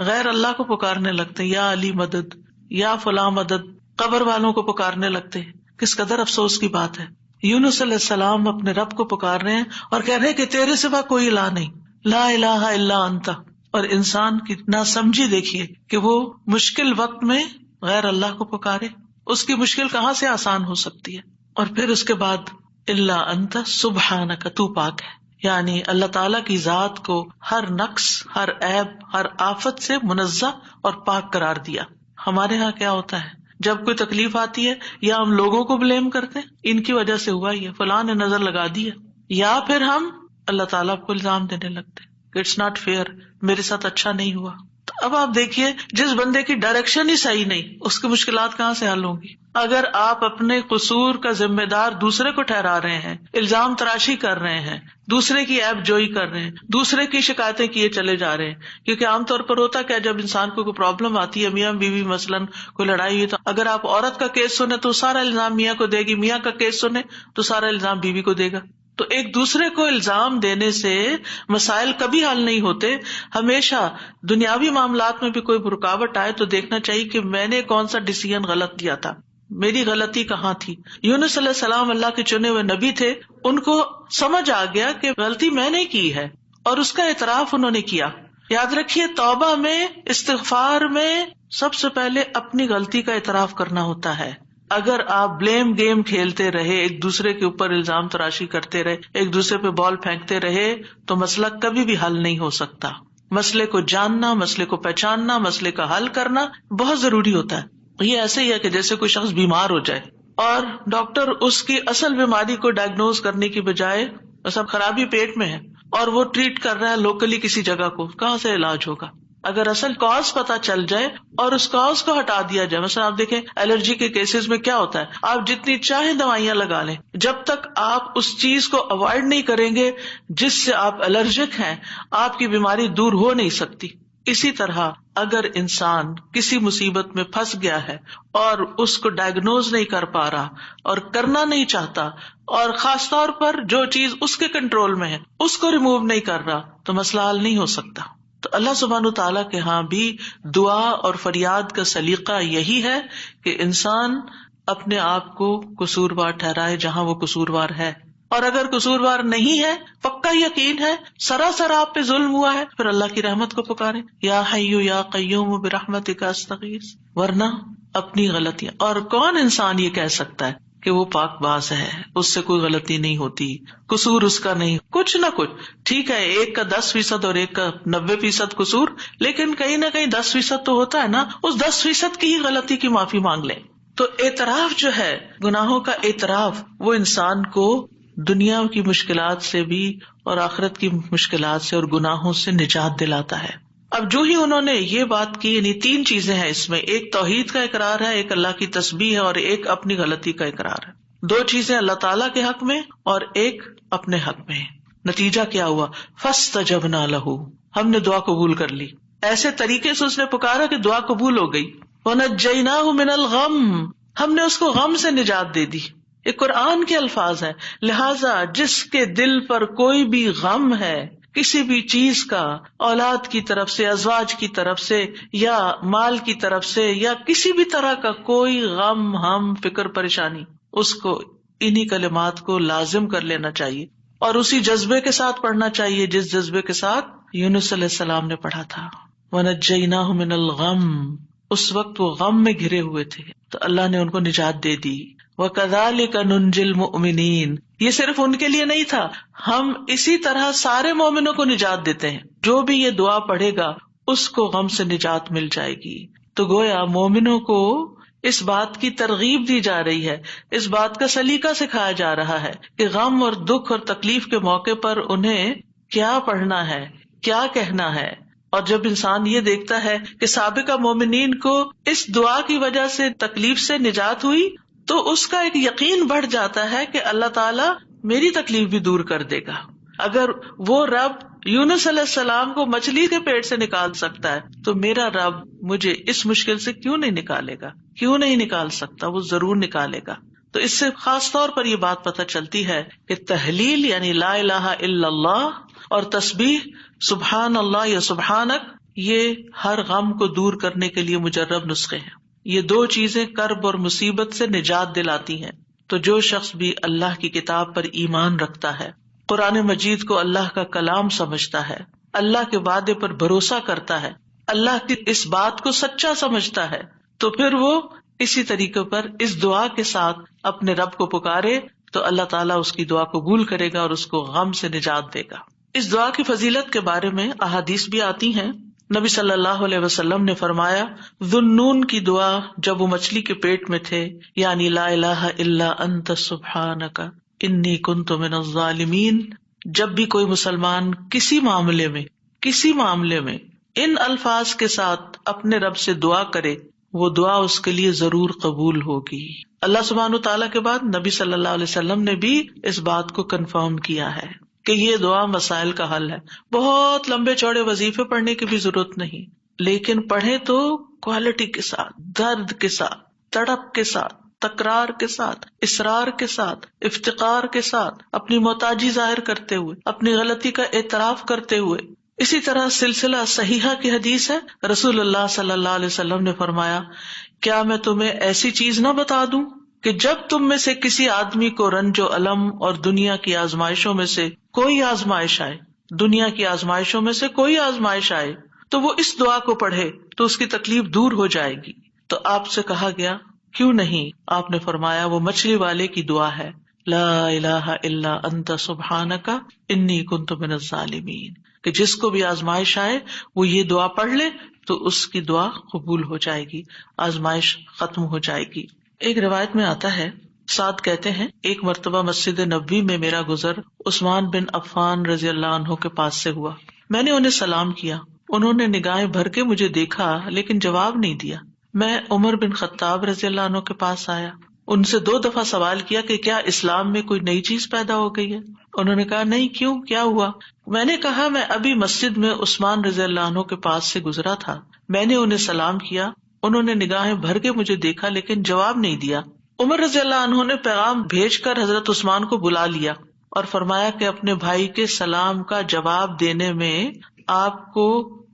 Speaker 1: غیر اللہ کو پکارنے لگتے ہیں، یا علی مدد، یا فلاں مدد، قبر والوں کو پکارنے لگتے ہیں. کس قدر افسوس کی بات ہے. یونس علیہ السلام اپنے رب کو پکار رہے ہیں اور کہہ رہے ہیں کہ تیرے سوا کوئی الہ نہیں، لا الہ الا انت. اور انسان کی ناسمجھی دیکھیے کہ وہ مشکل وقت میں غیر اللہ کو پکارے، اس کی مشکل کہاں سے آسان ہو سکتی ہے. اور پھر اس کے بعد الا انت سبحانک، تو پاک ہے، یعنی اللہ تعالیٰ کی ذات کو ہر نقص، ہر عیب، ہر آفت سے منزہ اور پاک قرار دیا. ہمارے ہاں کیا ہوتا ہے، جب کوئی تکلیف آتی ہے یا ہم لوگوں کو بلیم کرتے ہیں، ان کی وجہ سے ہوا یہ، فلاں نے نظر لگا دی ہے، یا پھر ہم اللہ تعالیٰ کو الزام دینے لگتے ہیں، اٹس ناٹ فیئر، میرے ساتھ اچھا نہیں ہوا. تو اب آپ دیکھیے جس بندے کی ڈائریکشن ہی صحیح نہیں، اس کی مشکلات کہاں سے حل ہوں گی. اگر آپ اپنے قصور کا ذمہ دار دوسرے کو ٹھہرا رہے ہیں، الزام تراشی کر رہے ہیں، دوسرے کی عیب جوئی کر رہے ہیں، دوسرے کی شکایتیں کیے چلے جا رہے ہیں، کیونکہ عام طور پر ہوتا کیا، جب انسان کو کوئی پرابلم آتی ہے، میاں بیوی مثلاً کوئی لڑائی ہوئی، تو اگر آپ عورت کا کیس سنیں تو سارا الزام میاں کو دے گی، میاں کا کیس سنیں تو سارا الزام بیوی کو دے گا. تو ایک دوسرے کو الزام دینے سے مسائل کبھی حل نہیں ہوتے. ہمیشہ دنیاوی معاملات میں بھی کوئی رکاوٹ آئے تو دیکھنا چاہیے کہ میں نے کون سا ڈیسیژن غلط لیا تھا، میری غلطی کہاں تھی. یونس علیہ السلام اللہ کے چنے ہوئے نبی تھے، ان کو سمجھ آ گیا کہ غلطی میں نے کی ہے اور اس کا اعتراف انہوں نے کیا. یاد رکھیے توبہ میں، استغفار میں سب سے پہلے اپنی غلطی کا اعتراف کرنا ہوتا ہے. اگر آپ بلیم گیم کھیلتے رہے، ایک دوسرے کے اوپر الزام تراشی کرتے رہے، ایک دوسرے پہ بال پھینکتے رہے، تو مسئلہ کبھی بھی حل نہیں ہو سکتا. مسئلے کو جاننا، مسئلے کو پہچاننا، مسئلے کا حل کرنا بہت ضروری ہوتا ہے. یہ ایسے ہی ہے کہ جیسے کوئی شخص بیمار ہو جائے اور ڈاکٹر اس کی اصل بیماری کو ڈائگنوز کرنے کی بجائے سب خرابی پیٹ میں ہے اور وہ ٹریٹ کر رہا ہے لوکلی کسی جگہ کو، کہاں سے علاج ہوگا؟ اگر اصل کاز پتا چل جائے اور اس کاز کو ہٹا دیا جائے. مثلا آپ دیکھیں الرجی کے کیسز میں کیا ہوتا ہے، آپ جتنی چاہیں دوائیاں لگا لیں، جب تک آپ اس چیز کو اوائڈ نہیں کریں گے جس سے آپ الرجک ہیں، آپ کی بیماری دور ہو نہیں سکتی. اسی طرح اگر انسان کسی مصیبت میں پھنس گیا ہے اور اس کو ڈائگنوز نہیں کر پا رہا اور کرنا نہیں چاہتا، اور خاص طور پر جو چیز اس کے کنٹرول میں ہے اس کو ریموو نہیں کر رہا، تو مسئلہ حل نہیں ہو سکتا. تو اللہ سبحانہ تعالیٰ کے ہاں بھی دعا اور فریاد کا سلیقہ یہی ہے کہ انسان اپنے آپ کو قصوروار ٹھہرائے جہاں وہ قصوروار ہے، اور اگر قصوروار نہیں ہے، پکا یقین ہے سراسر آپ پہ ظلم ہوا ہے، پھر اللہ کی رحمت کو پکارے، یا حی یا قیوم برحمتک استغیث، ورنہ اپنی غلطیاں، اور کون انسان یہ کہہ سکتا ہے کہ وہ پاک باز ہے، اس سے کوئی غلطی نہیں ہوتی، قصور اس کا نہیں، کچھ نہ کچھ، ٹھیک ہے ایک کا 10% اور ایک کا 90% قصور، لیکن کہیں نہ کہیں 10% تو ہوتا ہے نا، اس 10% کی ہی غلطی کی معافی مانگ لیں۔ تو اعتراف جو ہے، گناہوں کا اعتراف، وہ انسان کو دنیا کی مشکلات سے بھی اور آخرت کی مشکلات سے اور گناہوں سے نجات دلاتا ہے۔ اب جو ہی انہوں نے یہ بات کی، یعنی 3 چیزیں ہیں اس میں، ایک توحید کا اقرار ہے، ایک اللہ کی تسبیح ہے، اور ایک اپنی غلطی کا اقرار ہے۔ 2 چیزیں اللہ تعالیٰ کے حق میں اور ایک اپنے حق میں۔ نتیجہ کیا ہوا؟ فاستجبنا لہ، ہم نے دعا قبول کر لی، ایسے طریقے سے اس نے پکارا کہ دعا قبول ہو گئی۔ ونجیناہ من الغم، ہم نے اس کو غم سے نجات دے دی۔ یہ قرآن کے الفاظ ہیں، لہذا جس کے دل پر کوئی بھی غم ہے کسی بھی چیز کا، اولاد کی طرف سے، ازواج کی طرف سے، یا مال کی طرف سے، یا کسی بھی طرح کا کوئی غم، ہم، فکر، پریشانی، اس کو انہی کلمات کو لازم کر لینا چاہیے اور اسی جذبے کے ساتھ پڑھنا چاہیے جس جذبے کے ساتھ یونس علیہ السلام نے پڑھا تھا، وَنَجَّيْنَاهُ مِنَ الْغَمِّ، اس وقت وہ غم میں گھرے ہوئے تھے تو اللہ نے ان کو نجات دے دی۔ وَكَذَلِكَ نُنْجِي الْمُؤْمِنِينَ، یہ صرف ان کے لیے نہیں تھا، ہم اسی طرح سارے مومنوں کو نجات دیتے ہیں، جو بھی یہ دعا پڑھے گا اس کو غم سے نجات مل جائے گی۔ تو گویا مومنوں کو اس بات کی ترغیب دی جا رہی ہے، اس بات کا سلیقہ سکھایا جا رہا ہے کہ غم اور دکھ اور تکلیف کے موقع پر انہیں کیا پڑھنا ہے، کیا کہنا ہے۔ اور جب انسان یہ دیکھتا ہے کہ سابقہ مومنین کو اس دعا کی وجہ سے تکلیف سے نجات ہوئی تو اس کا ایک یقین بڑھ جاتا ہے کہ اللہ تعالیٰ میری تکلیف بھی دور کر دے گا۔ اگر وہ رب یونس علیہ السلام کو مچھلی کے پیٹ سے نکال سکتا ہے تو میرا رب مجھے اس مشکل سے کیوں نہیں نکالے گا، کیوں نہیں نکال سکتا، وہ ضرور نکالے گا۔ تو اس سے خاص طور پر یہ بات پتہ چلتی ہے کہ تحلیل یعنی لا الہ الا اللہ اور تسبیح سبحان اللہ یا سبحانک، یہ ہر غم کو دور کرنے کے لیے مجرب نسخے ہیں۔ یہ 2 چیزیں کرب اور مصیبت سے نجات دلاتی ہیں۔ تو جو شخص بھی اللہ کی کتاب پر ایمان رکھتا ہے، قرآن مجید کو اللہ کا کلام سمجھتا ہے، اللہ کے وعدے پر بھروسہ کرتا ہے، اللہ کی اس بات کو سچا سمجھتا ہے، تو پھر وہ اسی طریقے پر اس دعا کے ساتھ اپنے رب کو پکارے تو اللہ تعالیٰ اس کی دعا قبول کرے گا اور اس کو غم سے نجات دے گا۔ اس دعا کی فضیلت کے بارے میں احادیث بھی آتی ہیں۔ نبی صلی اللہ علیہ وسلم نے فرمایا، ذُنُّون کی دعا جب وہ مچھلی کے پیٹ میں تھے، یعنی لا الہ الا انت سبحانک انی کنت من الظالمین، جب بھی کوئی مسلمان کسی معاملے میں ان الفاظ کے ساتھ اپنے رب سے دعا کرے، وہ دعا اس کے لیے ضرور قبول ہوگی۔ اللہ سبحانہ تعالیٰ کے بعد نبی صلی اللہ علیہ وسلم نے بھی اس بات کو کنفرم کیا ہے کہ یہ دعا مسائل کا حل ہے۔ بہت لمبے چوڑے وظیفے پڑھنے کی بھی ضرورت نہیں، لیکن پڑھے تو کوالٹی کے ساتھ، درد کے ساتھ، تڑپ کے ساتھ، تکرار کے ساتھ، اصرار کے ساتھ، افتقار کے ساتھ، اپنی محتاجی ظاہر کرتے ہوئے، اپنی غلطی کا اعتراف کرتے ہوئے۔ اسی طرح سلسلہ صحیحہ کی حدیث ہے، رسول اللہ صلی اللہ علیہ وسلم نے فرمایا، کیا میں تمہیں ایسی چیز نہ بتا دوں کہ جب تم میں سے کسی آدمی کو رنج و الم اور دنیا کی آزمائشوں میں سے کوئی آزمائش آئے، دنیا کی آزمائشوں میں سے کوئی آزمائش آئے تو وہ اس دعا کو پڑھے تو اس کی تکلیف دور ہو جائے گی۔ تو آپ سے کہا گیا کیوں نہیں؟ آپ نے فرمایا وہ مچھلی والے کی دعا ہے، لا الہ الا انت سبحانک انی کنت من الظالمین، کہ جس کو بھی آزمائش آئے وہ یہ دعا پڑھ لے تو اس کی دعا قبول ہو جائے گی، آزمائش ختم ہو جائے گی۔ ایک روایت میں آتا ہے، سعد کہتے ہیں، ایک مرتبہ مسجد نبوی میں میرا گزر عثمان بن عفان رضی اللہ عنہ کے پاس سے ہوا۔ میں نے انہیں سلام کیا، انہوں نے نگاہیں بھر کے مجھے دیکھا لیکن جواب نہیں دیا۔ میں عمر بن خطاب رضی اللہ عنہ کے پاس آیا، ان سے 2 دفعہ سوال کیا کہ کیا اسلام میں کوئی نئی چیز پیدا ہو گئی ہے؟ انہوں نے کہا نہیں، کیوں، کیا ہوا؟ میں نے کہا میں ابھی مسجد میں عثمان رضی اللہ عنہ کے پاس سے گزرا تھا، میں نے انہیں سلام کیا، انہوں نے نگاہیں بھر کے مجھے دیکھا لیکن جواب نہیں دیا۔ عمر رضی اللہ عنہ نے پیغام بھیج کر حضرت عثمان کو بلا لیا اور فرمایا کہ اپنے بھائی کے سلام کا جواب دینے میں آپ کو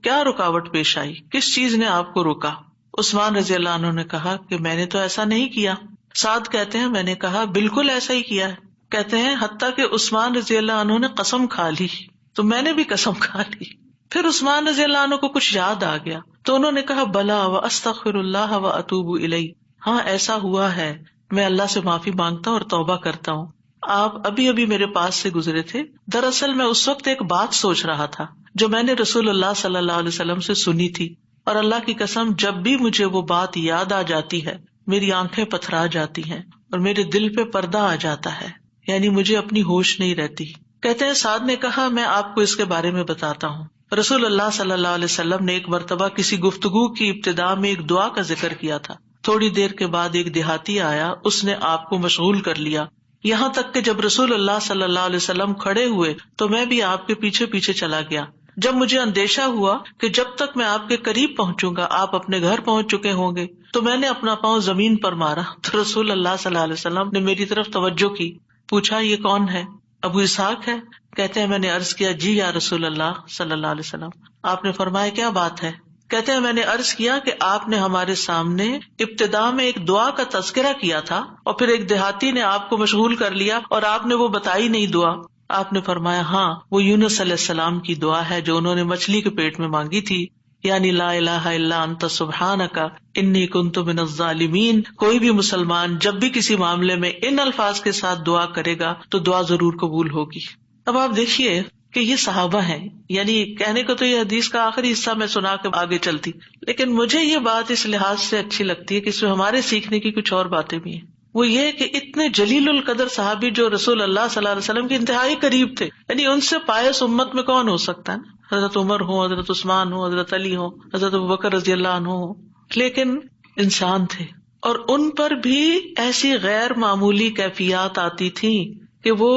Speaker 1: کیا رکاوٹ پیش آئی، کس چیز نے آپ کو روکا؟ عثمان رضی اللہ عنہ نے کہا کہ میں نے تو ایسا نہیں کیا۔ سعد کہتے ہیں میں نے کہا بالکل ایسا ہی کیا ہے۔ کہتے ہیں حتیٰ کہ عثمان رضی اللہ عنہ نے قسم کھا لی، تو میں نے بھی قسم کھا لی۔ پھر عثمان رضی اللہ عنہ کو کچھ یاد آ گیا تو انہوں نے کہا بلا واستغفر اللہ واتوب الیہ، ہاں ایسا ہوا ہے، میں اللہ سے معافی مانگتا ہوں اور توبہ کرتا ہوں۔ آپ ابھی ابھی میرے پاس سے گزرے تھے، دراصل میں اس وقت ایک بات سوچ رہا تھا جو میں نے رسول اللہ صلی اللہ علیہ وسلم سے سنی تھی، اور اللہ کی قسم جب بھی مجھے وہ بات یاد آ جاتی ہے میری آنکھیں پتھرا جاتی ہیں اور میرے دل پہ پردہ آ جاتا ہے، یعنی مجھے اپنی ہوش نہیں رہتی۔ کہتے ہیں سعد نے کہا میں آپ کو اس کے بارے میں بتاتا ہوں۔ رسول اللہ صلی اللہ علیہ وسلم نے ایک مرتبہ کسی گفتگو کی ابتدا میں ایک دعا کا ذکر کیا تھا۔ تھوڑی دیر کے بعد ایک دیہاتی آیا، اس نے آپ کو مشغول کر لیا، یہاں تک کہ جب رسول اللہ صلی اللہ علیہ وسلم کھڑے ہوئے تو میں بھی آپ کے پیچھے پیچھے چلا گیا۔ جب مجھے اندیشہ ہوا کہ جب تک میں آپ کے قریب پہنچوں گا آپ اپنے گھر پہنچ چکے ہوں گے تو میں نے اپنا پاؤں زمین پر مارا، تو رسول اللہ صلی اللہ علیہ وسلم نے میری طرف توجہ کی، پوچھا یہ کون ہے؟ ابو اسحاق ہے؟ کہتے ہیں میں نے عرض کیا جی یا رسول اللہ صلی اللہ علیہ وسلم۔ آپ نے فرمایا کیا بات ہے؟ کہتے ہیں میں نے عرض کیا کہ آپ نے ہمارے سامنے ابتدا میں ایک دعا کا تذکرہ کیا تھا اور پھر ایک دیہاتی نے آپ کو مشغول کر لیا اور آپ نے وہ بتائی نہیں دعا۔ آپ نے فرمایا ہاں وہ یونس علیہ السلام کی دعا ہے جو انہوں نے مچھلی کے پیٹ میں مانگی تھی، یعنی لا الہ الا انت سبحانک انی کنت من الظالمین۔ کوئی بھی مسلمان جب بھی کسی معاملے میں ان الفاظ کے ساتھ دعا کرے گا تو دعا ضرور قبول ہوگی۔ اب آپ دیکھیے کہ یہ صحابہ ہیں، یعنی کہنے کو تو یہ حدیث کا آخری حصہ میں سنا کے آگے چلتی، لیکن مجھے یہ بات اس لحاظ سے اچھی لگتی ہے کہ اس میں ہمارے سیکھنے کی کچھ اور باتیں بھی ہیں۔ وہ یہ کہ اتنے جلیل القدر صحابی جو رسول اللہ صلی اللہ علیہ وسلم کے انتہائی قریب تھے، یعنی ان سے پائس امت میں کون ہو سکتا ہے نا؟ حضرت عمر ہو، حضرت عثمان ہو، حضرت علی ہو، حضرت ابوبکر رضی اللہ عنہ ہو، لیکن انسان تھے اور ان پر بھی ایسی غیر معمولی کیفیات آتی تھیں کہ وہ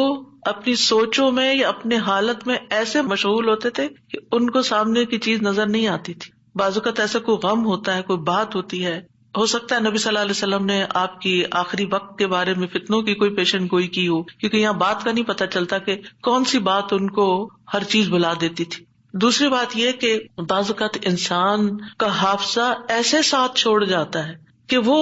Speaker 1: اپنی سوچوں میں یا اپنے حالت میں ایسے مشغول ہوتے تھے کہ ان کو سامنے کی چیز نظر نہیں آتی تھی۔ بعض اوقات ایسا کوئی غم ہوتا ہے، کوئی بات ہوتی ہے، ہو سکتا ہے نبی صلی اللہ علیہ وسلم نے آپ کی آخری وقت کے بارے میں فتنوں کی کوئی پیشن گوئی کی ہو، کیونکہ یہاں بات کا نہیں پتہ چلتا کہ کون سی بات ان کو ہر چیز بھلا دیتی تھی۔ دوسری بات یہ کہ بعض اوقات انسان کا حافظہ ایسے ساتھ چھوڑ جاتا ہے کہ وہ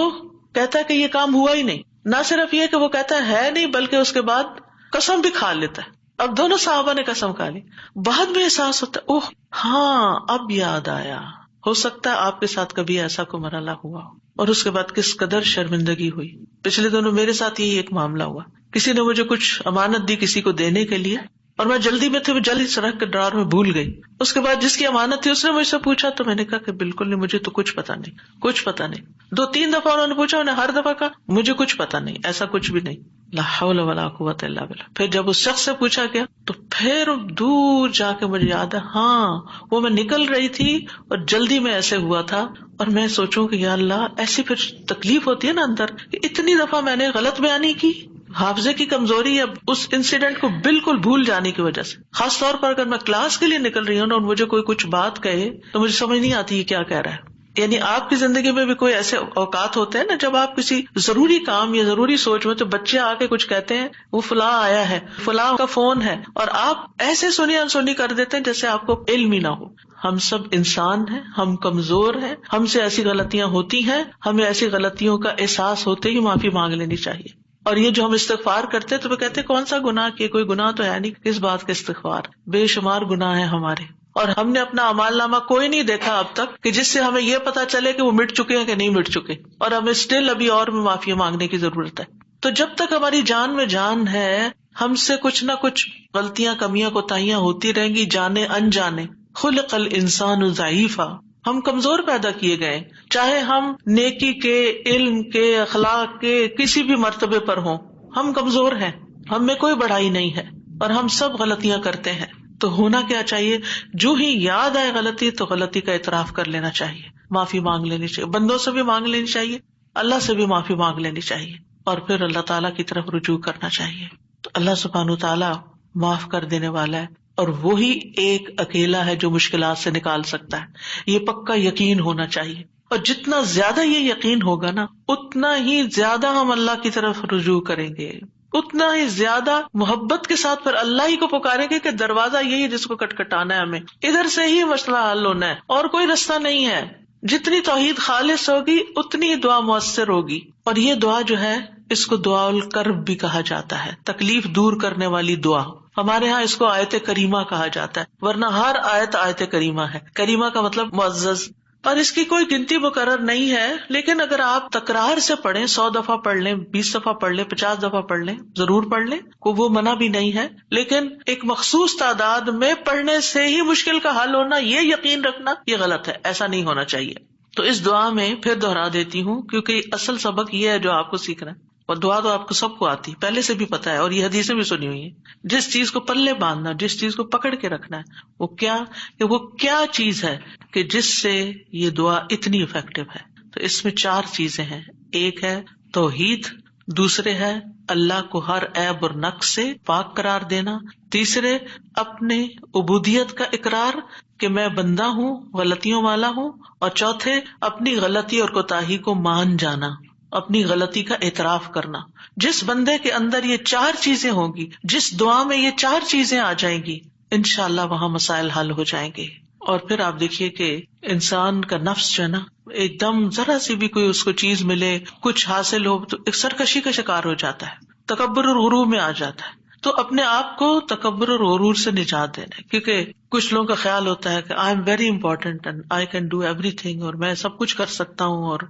Speaker 1: کہتا ہے کہ یہ کام ہوا ہی نہیں، نہ صرف یہ کہ وہ کہتا ہے نہیں بلکہ اس کے بعد قسم بھی کھا لیتا ہے۔ اب دونوں صحابہ نے قسم کھا لی، بعد میں احساس ہوتا ہے اوہ ہاں اب یاد آیا۔ ہو سکتا ہے آپ کے ساتھ کبھی ایسا کوئی مرحلہ ہوا ہو اور اس کے بعد کس قدر شرمندگی ہوئی۔ پچھلے دنوں میرے ساتھ یہی ایک معاملہ ہوا، کسی نے مجھے کچھ امانت دی کسی کو دینے کے لیے اور میں جلدی میں تھی، وہ جلدی سے رکھ کے ڈرار میں بھول گئی۔ اس کے بعد جس کی امانت تھی اس نے مجھ سے پوچھا تو میں نے کہا کہ بالکل نہیں، مجھے تو کچھ پتا نہیں، کچھ پتا نہیں۔ 2-3 دفعہ انہوں نے پوچھا، انہوں نے ہر دفعہ کہا مجھے کچھ پتا نہیں، ایسا کچھ بھی نہیں۔ لا حول ولا قوت الا باللہ۔ پھر جب اس شخص سے پوچھا گیا تو پھر دور جا کے مجھے یاد ہے، ہاں وہ میں نکل رہی تھی اور جلدی میں ایسے ہوا تھا، اور میں سوچوں کہ یا اللہ ایسی پھر تکلیف ہوتی ہے نا اندر کہ اتنی دفعہ میں نے غلط بیانی کی، حافظے کی کمزوری ہے اس انسیڈنٹ کو بالکل بھول جانے کی وجہ سے۔ خاص طور پر اگر میں کلاس کے لیے نکل رہی ہوں اور مجھے کوئی کچھ بات کہے تو مجھے سمجھ نہیں آتی یہ کیا کہہ رہا ہے۔ یعنی آپ کی زندگی میں بھی کوئی ایسے اوقات ہوتے ہیں نا جب آپ کسی ضروری کام یا ضروری سوچ میں، تو بچے آ کے کچھ کہتے ہیں وہ فلاں آیا ہے، فلاں کا فون ہے، اور آپ ایسے سنی انسنی کر دیتے ہیں جیسے آپ کو علم ہی نہ ہو۔ ہم سب انسان ہیں، ہم کمزور ہیں، ہم سے ایسی غلطیاں ہوتی ہیں، ہمیں ایسی غلطیوں کا احساس ہوتے ہی معافی مانگ لینی چاہیے۔ اور یہ جو ہم استغفار کرتے تو وہ کہتے کون سا گناہ کیے، کوئی گناہ تو ہے نہیں، کس بات کا استغفار، بے شمار گناہ ہیں ہمارے، اور ہم نے اپنا اعمال نامہ کوئی نہیں دیکھا اب تک کہ جس سے ہمیں یہ پتا چلے کہ وہ مٹ چکے ہیں کہ نہیں مٹ چکے، اور ہمیں اسٹل ابھی اور بھی معافی مانگنے کی ضرورت ہے۔ تو جب تک ہماری جان میں جان ہے ہم سے کچھ نہ کچھ غلطیاں، کمیاں، کوتاہیاں ہوتی رہیں گی، جانے انجانے۔ خلق الانسان ضعیفا، ہم کمزور پیدا کیے گئے، چاہے ہم نیکی کے، علم کے، اخلاق کے کسی بھی مرتبے پر ہوں، ہم کمزور ہیں، ہم میں کوئی بڑائی نہیں ہے اور ہم سب غلطیاں کرتے ہیں۔ تو ہونا کیا چاہیے، جو ہی یاد آئے غلطی تو غلطی کا اعتراف کر لینا چاہیے، معافی مانگ لینی چاہیے، بندوں سے بھی مانگ لینی چاہیے، اللہ سے بھی معافی مانگ لینی چاہیے، اور پھر اللہ تعالیٰ کی طرف رجوع کرنا چاہیے۔ تو اللہ سبحانہ تعالیٰ معاف کر دینے والا ہے، اور وہی ایک اکیلا ہے جو مشکلات سے نکال سکتا ہے، یہ پکا یقین ہونا چاہیے۔ اور جتنا زیادہ یہ یقین ہوگا نا اتنا ہی زیادہ ہم اللہ کی طرف رجوع کریں گے۔ اتنا ہی زیادہ محبت کے ساتھ پھر اللہ ہی کو پکاریں گے کہ دروازہ یہی ہے جس کو کٹکھٹانا ہے، ہمیں ادھر سے ہی مسئلہ حل ہونا ہے اور کوئی رستہ نہیں ہے. جتنی توحید خالص ہوگی اتنی دعا مؤثر ہوگی. اور یہ دعا جو ہے اس کو دعا الکرب بھی کہا جاتا ہے، تکلیف دور کرنے والی دعا. ہمارے ہاں اس کو آیت کریمہ کہا جاتا ہے، ورنہ ہر آیت کریمہ ہے. کریمہ کا مطلب معزز، اور اس کی کوئی گنتی مقرر نہیں ہے. لیکن اگر آپ تکرار سے پڑھیں، 100 دفعہ پڑھ لیں، 20 دفعہ پڑھ لیں، 50 دفعہ پڑھ لیں، ضرور پڑھ لیں، کو وہ منع بھی نہیں ہے. لیکن ایک مخصوص تعداد میں پڑھنے سے ہی مشکل کا حل ہونا، یہ یقین رکھنا یہ غلط ہے، ایسا نہیں ہونا چاہیے. تو اس دعا میں پھر دوہرا دیتی ہوں کیونکہ اصل سبق یہ ہے جو آپ کو سیکھنا ہے. اور دعا تو آپ کو سب کو آتی، پہلے سے بھی پتا ہے، اور یہ حدیثیں بھی سنی ہوئی ہیں. جس چیز کو پلے باندھنا، جس چیز کو پکڑ کے رکھنا ہے، وہ کیا چیز ہے کہ جس سے یہ دعا اتنی افیکٹو ہے. تو اس میں 4 چیزیں ہیں. ایک ہے توحید، دوسرے ہے اللہ کو ہر عیب اور نقص سے پاک قرار دینا، تیسرے اپنے عبودیت کا اقرار کہ میں بندہ ہوں، غلطیوں والا ہوں، اور چوتھے اپنی غلطی اور کوتاہی کو مان جانا، اپنی غلطی کا اعتراف کرنا. جس بندے کے اندر یہ 4 چیزیں ہوں گی، جس دعا میں یہ 4 چیزیں آ جائیں گی، انشاءاللہ وہاں مسائل حل ہو جائیں گے. اور پھر آپ دیکھیے کہ انسان کا نفس جو ہے نا، ایک دم ذرا سی بھی کوئی اس کو چیز ملے، کچھ حاصل ہو تو ایک سرکشی کا شکار ہو جاتا ہے، تکبر اور غرور میں آ جاتا ہے. تو اپنے آپ کو تکبر اور غرور سے نجات دینا ہے. کیونکہ کچھ لوگوں کا خیال ہوتا ہے کہ I am very important and I can do every thing, اور میں سب کچھ کر سکتا ہوں، اور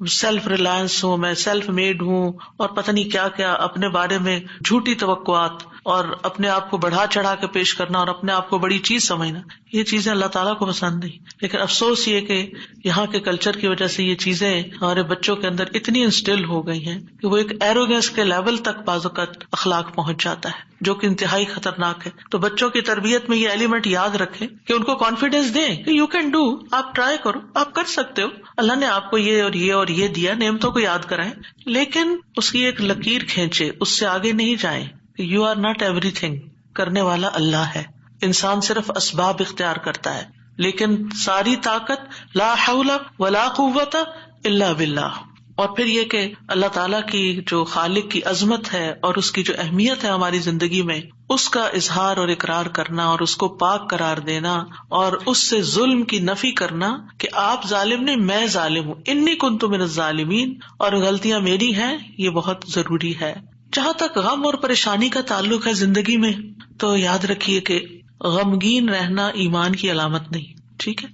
Speaker 1: سیلف ریلائنس ہوں، میں سیلف میڈ ہوں، اور پتہ نہیں کیا کیا اپنے بارے میں جھوٹی توقعات، اور اپنے آپ کو بڑھا چڑھا کے پیش کرنا، اور اپنے آپ کو بڑی چیز سمجھنا. یہ چیزیں اللہ تعالیٰ کو پسند نہیں. لیکن افسوس یہ کہ یہاں کے کلچر کی وجہ سے یہ چیزیں ہمارے بچوں کے اندر اتنی انسٹل ہو گئی ہیں کہ وہ ایک ایروگینس کے لیول تک بعض اوقات اخلاق پہنچ جاتا ہے، جو کہ انتہائی خطرناک ہے. تو بچوں کی تربیت میں یہ ایلیمنٹ یاد رکھیں کہ ان کو کانفیڈینس دیں کہ یو کین ڈو، آپ ٹرائی کرو، آپ کر سکتے ہو، اللہ نے آپ کو یہ اور یہ اور یہ دیا. نعمتوں کو یاد کرائیں، لیکن اس کی ایک لکیر کھینچے، اس سے آگے نہیں جائیں. You are not everything, کرنے والا اللہ ہے. انسان صرف اسباب اختیار کرتا ہے، لیکن ساری طاقت لا حول ولا قوت الا باللہ. اور پھر یہ کہ اللہ تعالیٰ کی جو خالق کی عظمت ہے اور اس کی جو اہمیت ہے ہماری زندگی میں، اس کا اظہار اور اقرار کرنا، اور اس کو پاک قرار دینا، اور اس سے ظلم کی نفی کرنا کہ آپ ظالم نہیں، میں ظالم ہوں، انی کنت من الظالمین، اور غلطیاں میری ہیں، یہ بہت ضروری ہے. جہاں تک غم اور پریشانی کا تعلق ہے زندگی میں، تو یاد رکھیے کہ غمگین رہنا ایمان کی علامت نہیں. ٹھیک ہے،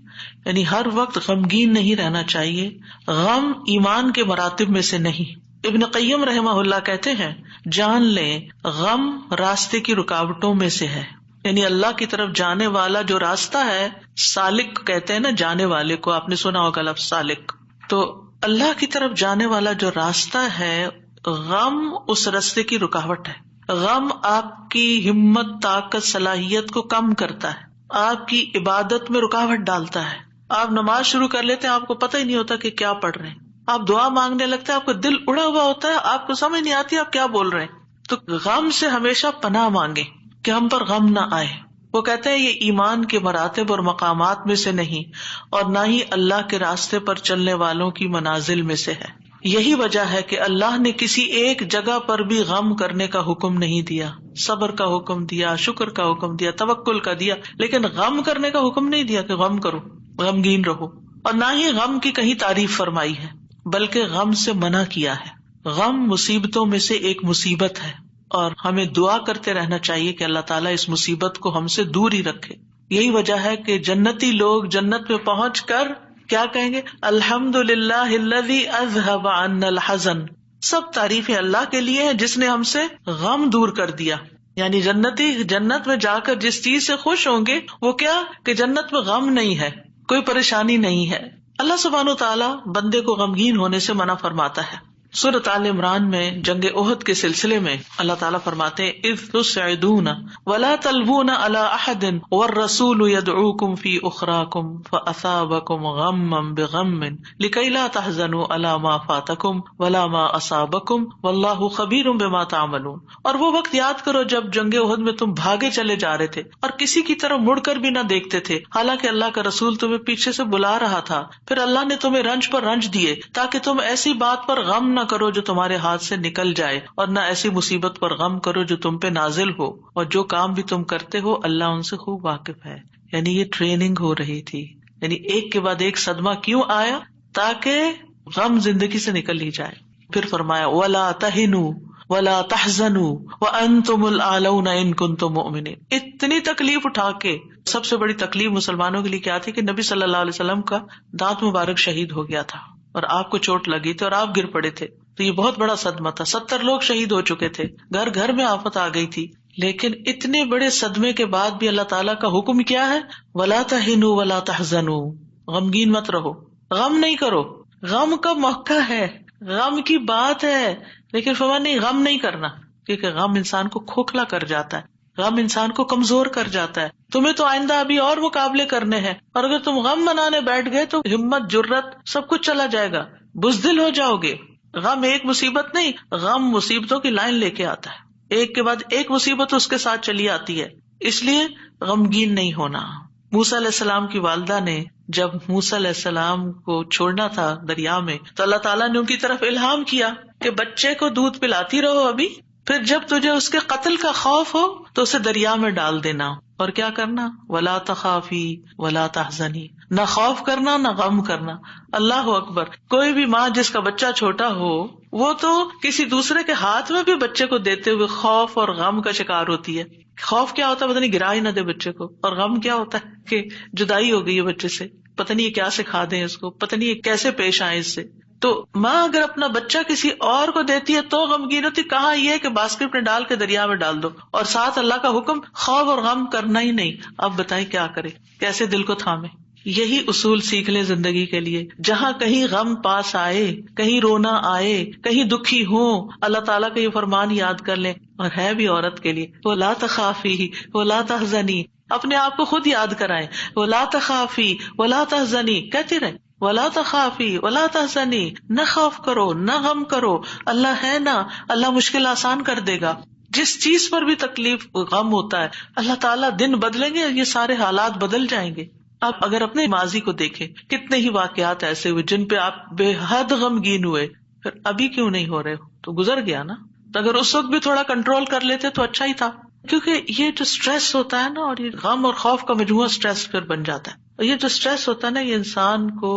Speaker 1: یعنی ہر وقت غمگین نہیں رہنا چاہیے. غم ایمان کے مراتب میں سے نہیں. ابن قیم رحمہ اللہ کہتے ہیں، جان لیں غم راستے کی رکاوٹوں میں سے ہے. یعنی اللہ کی طرف جانے والا جو راستہ ہے، سالک کہتے ہیں نا جانے والے کو، آپ نے سنا ہوگا لفظ سالک. تو اللہ کی طرف جانے والا جو راستہ ہے، غم اس راستے کی رکاوٹ ہے. غم آپ کی ہمت، طاقت، صلاحیت کو کم کرتا ہے، آپ کی عبادت میں رکاوٹ ڈالتا ہے. آپ نماز شروع کر لیتے ہیں، آپ کو پتہ ہی نہیں ہوتا کہ کیا پڑھ رہے ہیں. آپ دعا مانگنے لگتے ہیں، آپ کا دل اڑا ہوا ہوتا ہے، آپ کو سمجھ نہیں آتی آپ کیا بول رہے ہیں. تو غم سے ہمیشہ پناہ مانگے کہ ہم پر غم نہ آئے. وہ کہتے ہیں یہ ایمان کے مراتب اور مقامات میں سے نہیں، اور نہ ہی اللہ کے راستے پر چلنے والوں کی منازل میں سے ہے. یہی وجہ ہے کہ اللہ نے کسی ایک جگہ پر بھی غم کرنے کا حکم نہیں دیا. صبر کا حکم دیا، شکر کا حکم دیا، توکل کا دیا، لیکن غم کرنے کا حکم نہیں دیا کہ غم کرو، غمگین رہو. اور نہ ہی غم کی کہیں تعریف فرمائی ہے، بلکہ غم سے منع کیا ہے. غم مصیبتوں میں سے ایک مصیبت ہے، اور ہمیں دعا کرتے رہنا چاہیے کہ اللہ تعالیٰ اس مصیبت کو ہم سے دور ہی رکھے. یہی وجہ ہے کہ جنتی لوگ جنت میں پہنچ کر کیا کہیں گے؟ الحمدللہ الذی اذہب عنا الحزن. سب تعریفیں اللہ کے لیے ہیں جس نے ہم سے غم دور کر دیا. یعنی جنتی جنت میں جا کر جس چیز سے خوش ہوں گے وہ کیا کہ جنت میں غم نہیں ہے، کوئی پریشانی نہیں ہے. اللہ سبحانہ و تعالیٰ بندے کو غمگین ہونے سے منع فرماتا ہے. سورۃ آل عمران میں جنگ احد کے سلسلے میں اللہ تعالیٰ فرماتے ہیں اذ تسعدون ولا تلوون علی احد والرسول يدعوكم في اخراكم فاصابكم غما بغم لكي لا تحزنوا على ما فاتكم ولا ما اصابكم والله خبير بما تعملون. اور وہ وقت یاد کرو جب جنگ احد میں تم بھاگے چلے جا رہے تھے اور کسی کی طرف مڑ کر بھی نہ دیکھتے تھے، حالانکہ اللہ کا رسول تمہیں پیچھے سے بلا رہا تھا. پھر اللہ نے تمہیں رنج پر رنج دیے تاکہ تم ایسی بات پر غم نہ کرو جو تمہارے ہاتھ سے نکل جائے، اور نہ ایسی مصیبت پر غم کرو جو تم پہ نازل ہو، اور جو کام بھی تم کرتے ہو اللہ ان سے خوب واقف ہے۔ یعنی یہ ٹریننگ ہو رہی تھی، یعنی ایک کے بعد ایک صدمہ کیوں آیا؟ تاکہ غم زندگی سے نکل ہی جائے۔ پھر فرمایا وَلَا تَهِنُوا وَلَا تَحْزَنُوا وَأَنْتُمُ الْأَعْلَوْنَ إِن كُنتُم مُؤْمِنِينَ۔ اتنی تکلیف اٹھا کے، سب سے بڑی تکلیف مسلمانوں کے لیے کیا تھی کہ نبی صلی اللہ علیہ وسلم کا دانت مبارک شہید ہو گیا تھا اور آپ کو چوٹ لگی تھی اور آپ گر پڑے تھے، تو یہ بہت بڑا صدمہ تھا۔ 70 لوگ شہید ہو چکے تھے، گھر گھر میں آفت آ گئی تھی، لیکن اتنے بڑے صدمے کے بعد بھی اللہ تعالیٰ کا حکم کیا ہے؟ وَلَا تَهِنُوا وَلَا تَحْزَنُوا، غمگین مت رہو، غم نہیں کرو۔ غم کا موقع ہے، غم کی بات ہے، لیکن فرمان نہیں غم نہیں کرنا، کیونکہ غم انسان کو کھوکھلا کر جاتا ہے، غم انسان کو کمزور کر جاتا ہے۔ تمہیں تو آئندہ ابھی اور مقابلے کرنے ہیں، اور اگر تم غم منانے بیٹھ گئے تو ہمت، جرت سب کچھ چلا جائے گا، بزدل ہو جاؤ گے۔ غم ایک مصیبت نہیں، غم مصیبتوں کی لائن لے کے آتا ہے، ایک کے بعد ایک مصیبت اس کے ساتھ چلی آتی ہے، اس لیے غمگین نہیں ہونا۔ موسیٰ علیہ السلام کی والدہ نے جب موسیٰ علیہ السلام کو چھوڑنا تھا دریا میں، تو اللہ تعالیٰ نے ان کی طرف الہام کیا کہ بچے کو دودھ پلاتی رہو ابھی، پھر جب تجھے اس کے قتل کا خوف ہو تو اسے دریا میں ڈال دینا، اور کیا کرنا؟ وَلَا تَخَافِي وَلَا تَحْزَنِي، نہ خوف کرنا نہ غم کرنا۔ اللہ اکبر! کوئی بھی ماں جس کا بچہ چھوٹا ہو وہ تو کسی دوسرے کے ہاتھ میں بھی بچے کو دیتے ہوئے خوف اور غم کا شکار ہوتی ہے۔ خوف کیا ہوتا ہے؟ پتہ نہیں گرا ہی نہ دے بچے کو، اور غم کیا ہوتا ہے کہ جدائی ہو گئی ہے بچے سے، پتہ نہیں یہ کیا سکھا دیں اس کو، پتہ نہیں یہ کیسے پیش آئے اس سے۔ تو ماں اگر اپنا بچہ کسی اور کو دیتی ہے تو غمگین ہوتی، کہاں یہ کہ باسکٹ میں ڈال کے دریا میں ڈال دو، اور ساتھ اللہ کا حکم خوف اور غم کرنا ہی نہیں۔ اب بتائیں کیا کرے، کیسے دل کو تھامے؟ یہی اصول سیکھ لیں زندگی کے لیے، جہاں کہیں غم پاس آئے، کہیں رونا آئے، کہیں دکھی ہوں، اللہ تعالیٰ کا یہ فرمان یاد کر لیں، اور ہے بھی عورت کے لیے، وَلَا تَخَافِي وَلَا تَحْزَنِي، اپنے آپ کو خود یاد کرائیں، وَلَا تَخَافِي وَلَا تَحْزَنِي کہتے رہیں، وَلَا تَخَافِي وَلَا تَحْزَنِي، نہ خوف کرو نہ غم کرو، اللہ ہے نا، اللہ مشکل آسان کر دے گا۔ جس چیز پر بھی تکلیف غم ہوتا ہے اللہ تعالیٰ دن بدلیں گے، یہ سارے حالات بدل جائیں گے۔ آپ اگر اپنے ماضی کو دیکھیں، کتنے ہی واقعات ایسے ہوئے جن پہ آپ بے حد غمگین ہوئے، پھر ابھی کیوں نہیں ہو رہے؟ تو گزر گیا نا، تو اگر اس وقت بھی تھوڑا کنٹرول کر لیتے تو اچھا ہی تھا، کیونکہ یہ جو اسٹریس ہوتا ہے نا، اور یہ غم اور خوف کا مجموعہ اسٹریس پھر بن جاتا ہے، اور یہ جو اسٹریس ہوتا ہے نا یہ انسان کو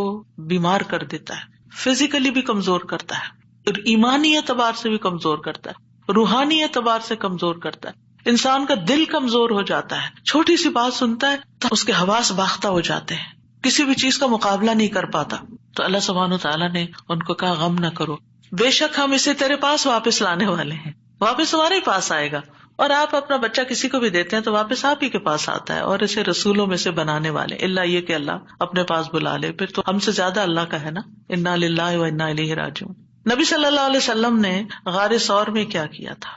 Speaker 1: بیمار کر دیتا ہے، فزیکلی بھی کمزور کرتا ہے، اور ایمانی اعتبار سے بھی کمزور کرتا ہے، روحانی اعتبار سے کمزور کرتا ہے، انسان کا دل کمزور ہو جاتا ہے، چھوٹی سی بات سنتا ہے تو اس کے حواس باختہ ہو جاتے ہیں، کسی بھی چیز کا مقابلہ نہیں کر پاتا۔ تو اللہ سبحانہ وتعالیٰ نے ان کو کہا غم نہ کرو، بے شک ہم اسے تیرے پاس واپس لانے والے ہیں، واپس ہمارے ہی پاس آئے گا، اور آپ اپنا بچہ کسی کو بھی دیتے ہیں تو واپس آپ ہی کے پاس آتا ہے، اور اسے رسولوں میں سے بنانے والے، اللہ یہ کہ اللہ اپنے پاس بلا لے، پھر تو ہم سے زیادہ اللہ کا ہے نا، انا للہ و انا الیہ راجعون۔ نبی صلی اللہ علیہ وسلم نے غار ثور میں کیا کیا تھا؟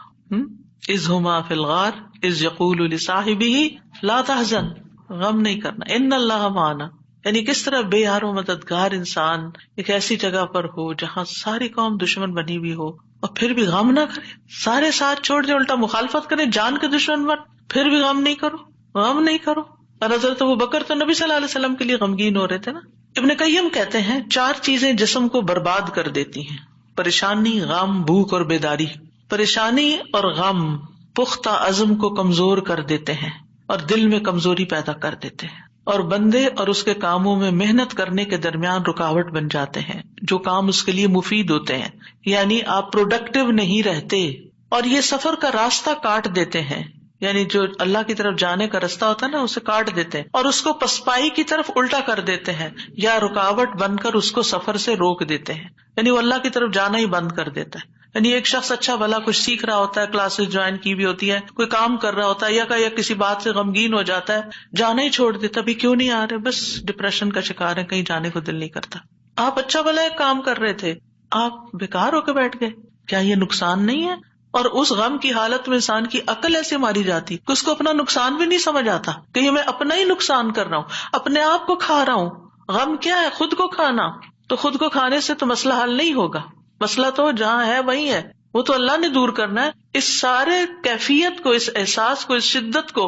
Speaker 1: اذ ہما فی الغار اذ یقول لصاحبہ لا تحزن، غم نہیں کرنا، ان اللہ معنا، یعنی کس طرح بے یار و مددگار انسان ایک ایسی جگہ پر ہو جہاں ساری قوم دشمن بنی ہوئی ہو اور پھر بھی غم نہ کرے، سارے ساتھ چھوڑ دے، الٹا مخالفت کرے، جان کے دشمن بن، پھر بھی غم نہیں کرو، غم نہیں کرو۔ اور حضرت ابوبکر تو نبی صلی اللہ علیہ وسلم کے لیے غمگین ہو رہے تھے نا۔ ابن قیم کہتے ہیں 4 چیزیں جسم کو برباد کر دیتی ہیں، پریشانی، غم، بھوک اور بیداری۔ پریشانی اور غم پختہ عزم کو کمزور کر دیتے ہیں اور دل میں کمزوری پیدا کر دیتے ہیں، اور بندے اور اس کے کاموں میں محنت کرنے کے درمیان رکاوٹ بن جاتے ہیں جو کام اس کے لیے مفید ہوتے ہیں، یعنی آپ پروڈکٹیو نہیں رہتے، اور یہ سفر کا راستہ کاٹ دیتے ہیں، یعنی جو اللہ کی طرف جانے کا راستہ ہوتا ہے نا اسے کاٹ دیتے ہیں اور اس کو پسپائی کی طرف الٹا کر دیتے ہیں، یا رکاوٹ بن کر اس کو سفر سے روک دیتے ہیں، یعنی وہ اللہ کی طرف جانا ہی بند کر دیتا ہے۔ یعنی ایک شخص اچھا بھلا کچھ سیکھ رہا ہوتا ہے، کلاسز جوائن کی بھی ہوتی ہے، کوئی کام کر رہا ہوتا ہے، یا کسی بات سے غمگین ہو جاتا ہے، جانا ہی چھوڑ دیتا، ابھی کیوں نہیں آ رہے، بس ڈپریشن کا شکار ہے، کہیں جانے کو دل نہیں کرتا۔ آپ اچھا بھلا ایک کام کر رہے تھے، آپ بیکار ہو کے بیٹھ گئے، کیا یہ نقصان نہیں ہے؟ اور اس غم کی حالت میں انسان کی عقل ایسے ماری جاتی کہ اس کو اپنا نقصان بھی نہیں سمجھ آتا کہ یہ میں اپنا ہی نقصان کر رہا ہوں، اپنے آپ کو کھا رہا ہوں۔ غم کیا ہے؟ خود کو کھانا۔ تو خود کو کھانے سے تو مسئلہ حل نہیں ہوگا، مسئلہ تو جہاں ہے وہی ہے، وہ تو اللہ نے دور کرنا ہے۔ اس سارے کیفیت کو، اس احساس کو، اس شدت کو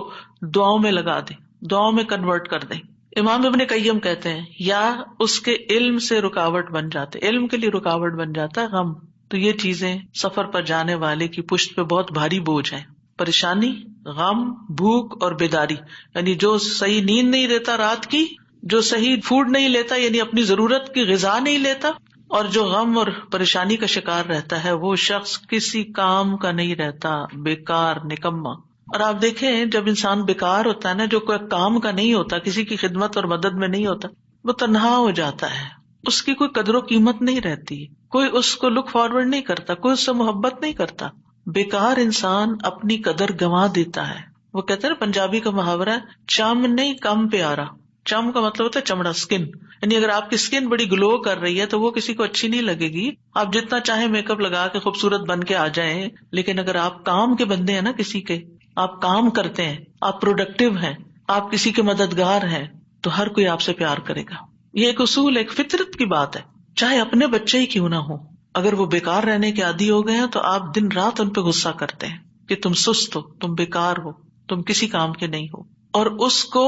Speaker 1: دعاؤں میں لگا دیں، دعاؤں میں کنورٹ کر دیں۔ امام ابن قیم کہتے ہیں یا اس کے علم سے رکاوٹ بن جاتے، علم کے لیے رکاوٹ بن جاتا ہے غم، تو یہ چیزیں سفر پر جانے والے کی پشت پہ بہت بھاری بوجھ ہیں. پریشانی، غم، بھوک اور بیداری، یعنی جو صحیح نیند نہیں لیتا رات کی، جو صحیح فوڈ نہیں لیتا یعنی اپنی ضرورت کی غذا نہیں لیتا، اور جو غم اور پریشانی کا شکار رہتا ہے، وہ شخص کسی کام کا نہیں رہتا، بیکار، نکما. اور آپ دیکھیں جب انسان بیکار ہوتا ہے نا، جو کوئی کام کا نہیں ہوتا، کسی کی خدمت اور مدد میں نہیں ہوتا، وہ تنہا ہو جاتا ہے، اس کی کوئی قدر و قیمت نہیں رہتی، کوئی اس کو لک فارورڈ نہیں کرتا، کوئی اس سے محبت نہیں کرتا. بیکار انسان اپنی قدر گنوا دیتا ہے. وہ کہتے ہیں پنجابی کا محاورہ ہے، چم نہیں کم پیارا. چم کا مطلب ہوتا ہے چمڑا، اسکن. یعنی اگر آپ کی اسکن بڑی گلو کر رہی ہے تو وہ کسی کو اچھی نہیں لگے گی. آپ جتنا چاہے میک اپ لگا کے خوبصورت بن کے آ جائیں، لیکن اگر آپ کام کے بندے ہیں نا، کسی کے آپ کام کرتے ہیں، آپ پروڈکٹیو ہیں، آپ کسی کے مددگار ہیں، تو ہر کوئی آپ سے پیار کرے گا. یہ ایک اصول، ایک فطرت کی بات ہے. چاہے اپنے بچے ہی کیوں نہ ہو، اگر وہ بیکار رہنے کے عادی ہو گئے ہیں تو آپ دن رات ان پہ غصہ کرتے ہیں کہ تم سست ہو، تم بیکار ہو، تم کسی کام کے نہیں ہو. اور اس کو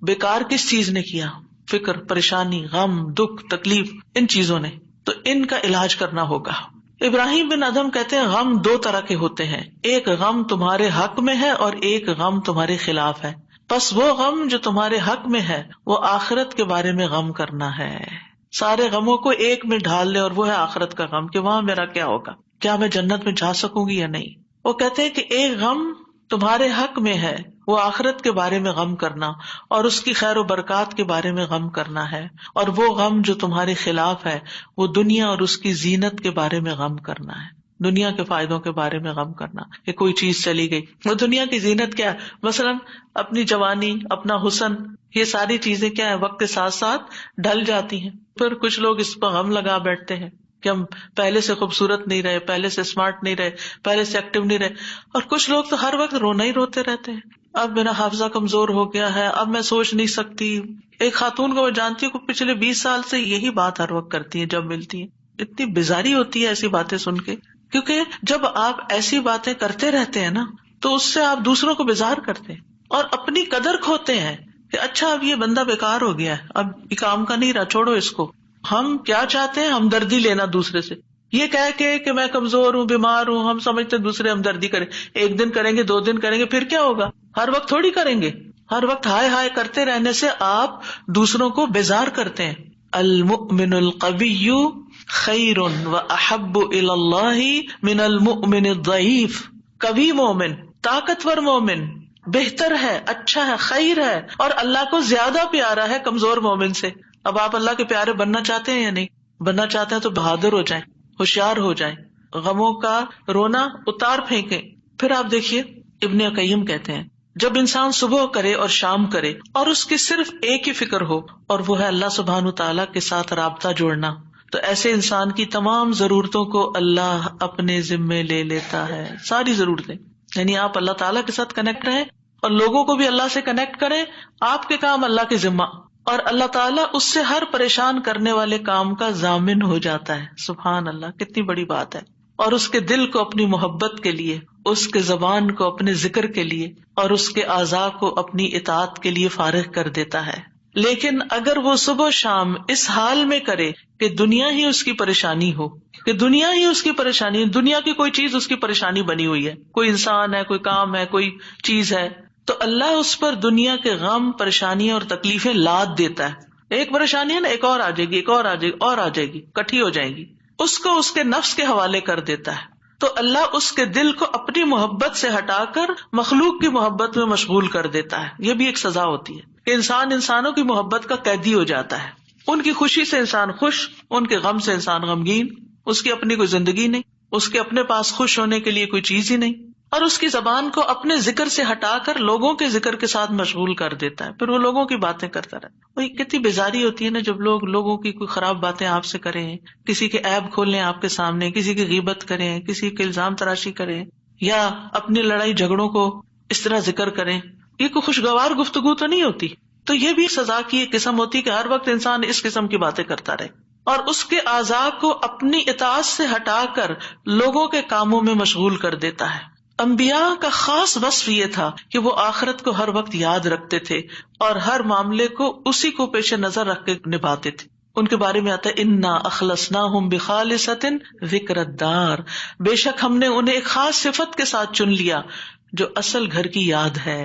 Speaker 1: بیکار کس چیز نے کیا؟ فکر، پریشانی، غم، دکھ، تکلیف، ان چیزوں نے. تو ان کا علاج کرنا ہوگا. ابراہیم بن ادہم کہتے ہیں غم دو طرح کے ہوتے ہیں، ایک غم تمہارے حق میں ہے اور ایک غم تمہارے خلاف ہے. بس وہ غم جو تمہارے حق میں ہے وہ آخرت کے بارے میں غم کرنا ہے. سارے غموں کو ایک میں ڈھال لے، اور وہ ہے آخرت کا غم کہ وہاں میرا کیا ہوگا، کیا میں جنت میں جا سکوں گی یا نہیں. وہ کہتے ہیں کہ ایک غم تمہارے حق میں ہے، وہ آخرت کے بارے میں غم کرنا اور اس کی خیر و برکات کے بارے میں غم کرنا ہے. اور وہ غم جو تمہارے خلاف ہے وہ دنیا اور اس کی زینت کے بارے میں غم کرنا ہے، دنیا کے فائدوں کے بارے میں غم کرنا کہ کوئی چیز چلی گئی. وہ دنیا کی زینت کیا ہے؟ مثلاً اپنی جوانی، اپنا حسن، یہ ساری چیزیں کیا ہے، وقت کے ساتھ ساتھ ڈھل جاتی ہیں. پھر کچھ لوگ اس پر غم لگا بیٹھتے ہیں کہ ہم پہلے سے خوبصورت نہیں رہے، پہلے سے اسمارٹ نہیں رہے، پہلے سے ایکٹیو نہیں رہے. اور کچھ لوگ تو ہر وقت رونا ہی روتے رہتے ہیں، اب میرا حافظہ کمزور ہو گیا ہے، اب میں سوچ نہیں سکتی. ایک خاتون کو میں جانتی ہوں کہ پچھلے 20 سال سے یہی بات ہر وقت کرتی ہے جب ملتی ہے. اتنی بیزاری ہوتی ہے ایسی باتیں سن کے، کیونکہ جب آپ ایسی باتیں کرتے رہتے ہیں نا تو اس سے آپ دوسروں کو بیزار کرتے ہیں اور اپنی قدر کھوتے ہیں کہ اچھا اب یہ بندہ بیکار ہو گیا ہے، اب یہ کام کا نہیں رہا، چھوڑو اس کو. ہم کیا چاہتے ہیں؟ ہمدردی لینا دوسرے سے، یہ کہہ کے کہ میں کمزور ہوں، بیمار ہوں. ہم سمجھتے ہیں دوسرے ہمدردی کریں، ایک دن کریں گے، 2 دن کریں گے، پھر کیا ہوگا؟ ہر وقت تھوڑی کریں گے. ہر وقت ہائے ہائے کرتے رہنے سے آپ دوسروں کو بیزار کرتے ہیں. المؤمن القوی خیر واحب الی اللہ من المؤمن الضعیف. قوی مومن، طاقتور مومن بہتر ہے، اچھا ہے، خیر ہے، اور اللہ کو زیادہ پیارا ہے کمزور مومن سے. اب آپ اللہ کے پیارے بننا چاہتے ہیں یا نہیں؟ بننا چاہتے ہیں تو بہادر ہو جائیں، ہوشیار ہو جائیں، غموں کا رونا اتار پھینکیں. پھر آپ دیکھیے ابن قیم کہتے ہیں جب انسان صبح کرے اور شام کرے اور اس کی صرف ایک ہی فکر ہو اور وہ ہے اللہ سبحانہ تعالیٰ کے ساتھ رابطہ جوڑنا، تو ایسے انسان کی تمام ضرورتوں کو اللہ اپنے ذمے لے لیتا ہے. ساری ضرورتیں، یعنی آپ اللہ تعالیٰ کے ساتھ کنیکٹ رہیں اور لوگوں کو بھی اللہ سے کنیکٹ کریں. آپ کے کام اللہ کے ذمہ، اور اللہ تعالیٰ اس سے ہر پریشان کرنے والے کام کا ضامن ہو جاتا ہے. سبحان اللہ، کتنی بڑی بات ہے. اور اس کے دل کو اپنی محبت کے لیے، اس کے زبان کو اپنے ذکر کے لیے اور اس کے اعضاء کو اپنی اطاعت کے لیے فارغ کر دیتا ہے. لیکن اگر وہ صبح شام اس حال میں کرے کہ دنیا ہی اس کی پریشانی ہو، کہ دنیا ہی اس کی پریشانی، دنیا کی کوئی چیز اس کی پریشانی بنی ہوئی ہے، کوئی انسان ہے، کوئی کام ہے، کوئی چیز ہے، تو اللہ اس پر دنیا کے غم، پریشانیاں اور تکلیفیں لاد دیتا ہے. ایک پریشانی ہے نا، ایک اور آ جائے گی، ایک اور آ جائے گی، اور آ جائے گی، کٹھی ہو جائیں گی. اس کو اس کے نفس کے حوالے کر دیتا ہے. تو اللہ اس کے دل کو اپنی محبت سے ہٹا کر مخلوق کی محبت میں مشغول کر دیتا ہے. یہ بھی ایک سزا ہوتی ہے کہ انسان انسانوں کی محبت کا قیدی ہو جاتا ہے. ان کی خوشی سے انسان خوش، ان کے غم سے انسان غمگین. اس کی اپنی کوئی زندگی نہیں، اس کے اپنے پاس خوش ہونے کے لیے کوئی چیز ہی نہیں، اور اس کی زبان کو اپنے ذکر سے ہٹا کر لوگوں کے ذکر کے ساتھ مشغول کر دیتا ہے. پھر وہ لوگوں کی باتیں کرتا رہتا ہے. وہی کتنی بیزاری ہوتی ہے نا جب لوگ لوگوں کی کوئی خراب باتیں آپ سے کریں، کسی کے عیب کھولیں آپ کے سامنے، کسی کی غیبت کریں، کسی کے الزام تراشی کریں، یا اپنی لڑائی جھگڑوں کو اس طرح ذکر کریں. یہ کوئی خوشگوار گفتگو تو نہیں ہوتی. تو یہ بھی سزا کی ایک قسم ہوتی ہے کہ ہر وقت انسان اس قسم کی باتیں کرتا رہے اور اس کے اعضاء کو اپنی اطاعت سے ہٹا کر لوگوں کے کاموں میں مشغول کر دیتا ہے. انبیاء کا خاص وصف یہ تھا کہ وہ آخرت کو ہر وقت یاد رکھتے تھے اور ہر معاملے کو اسی کو پیش نظر رکھ کے نبھاتے تھے. ان کے بارے میں آتا ہے انا اخلصناہم بخالصۃ ذکر الدار، بے شک ہم نے انہیں ایک خاص صفت کے ساتھ چن لیا جو اصل گھر کی یاد ہے،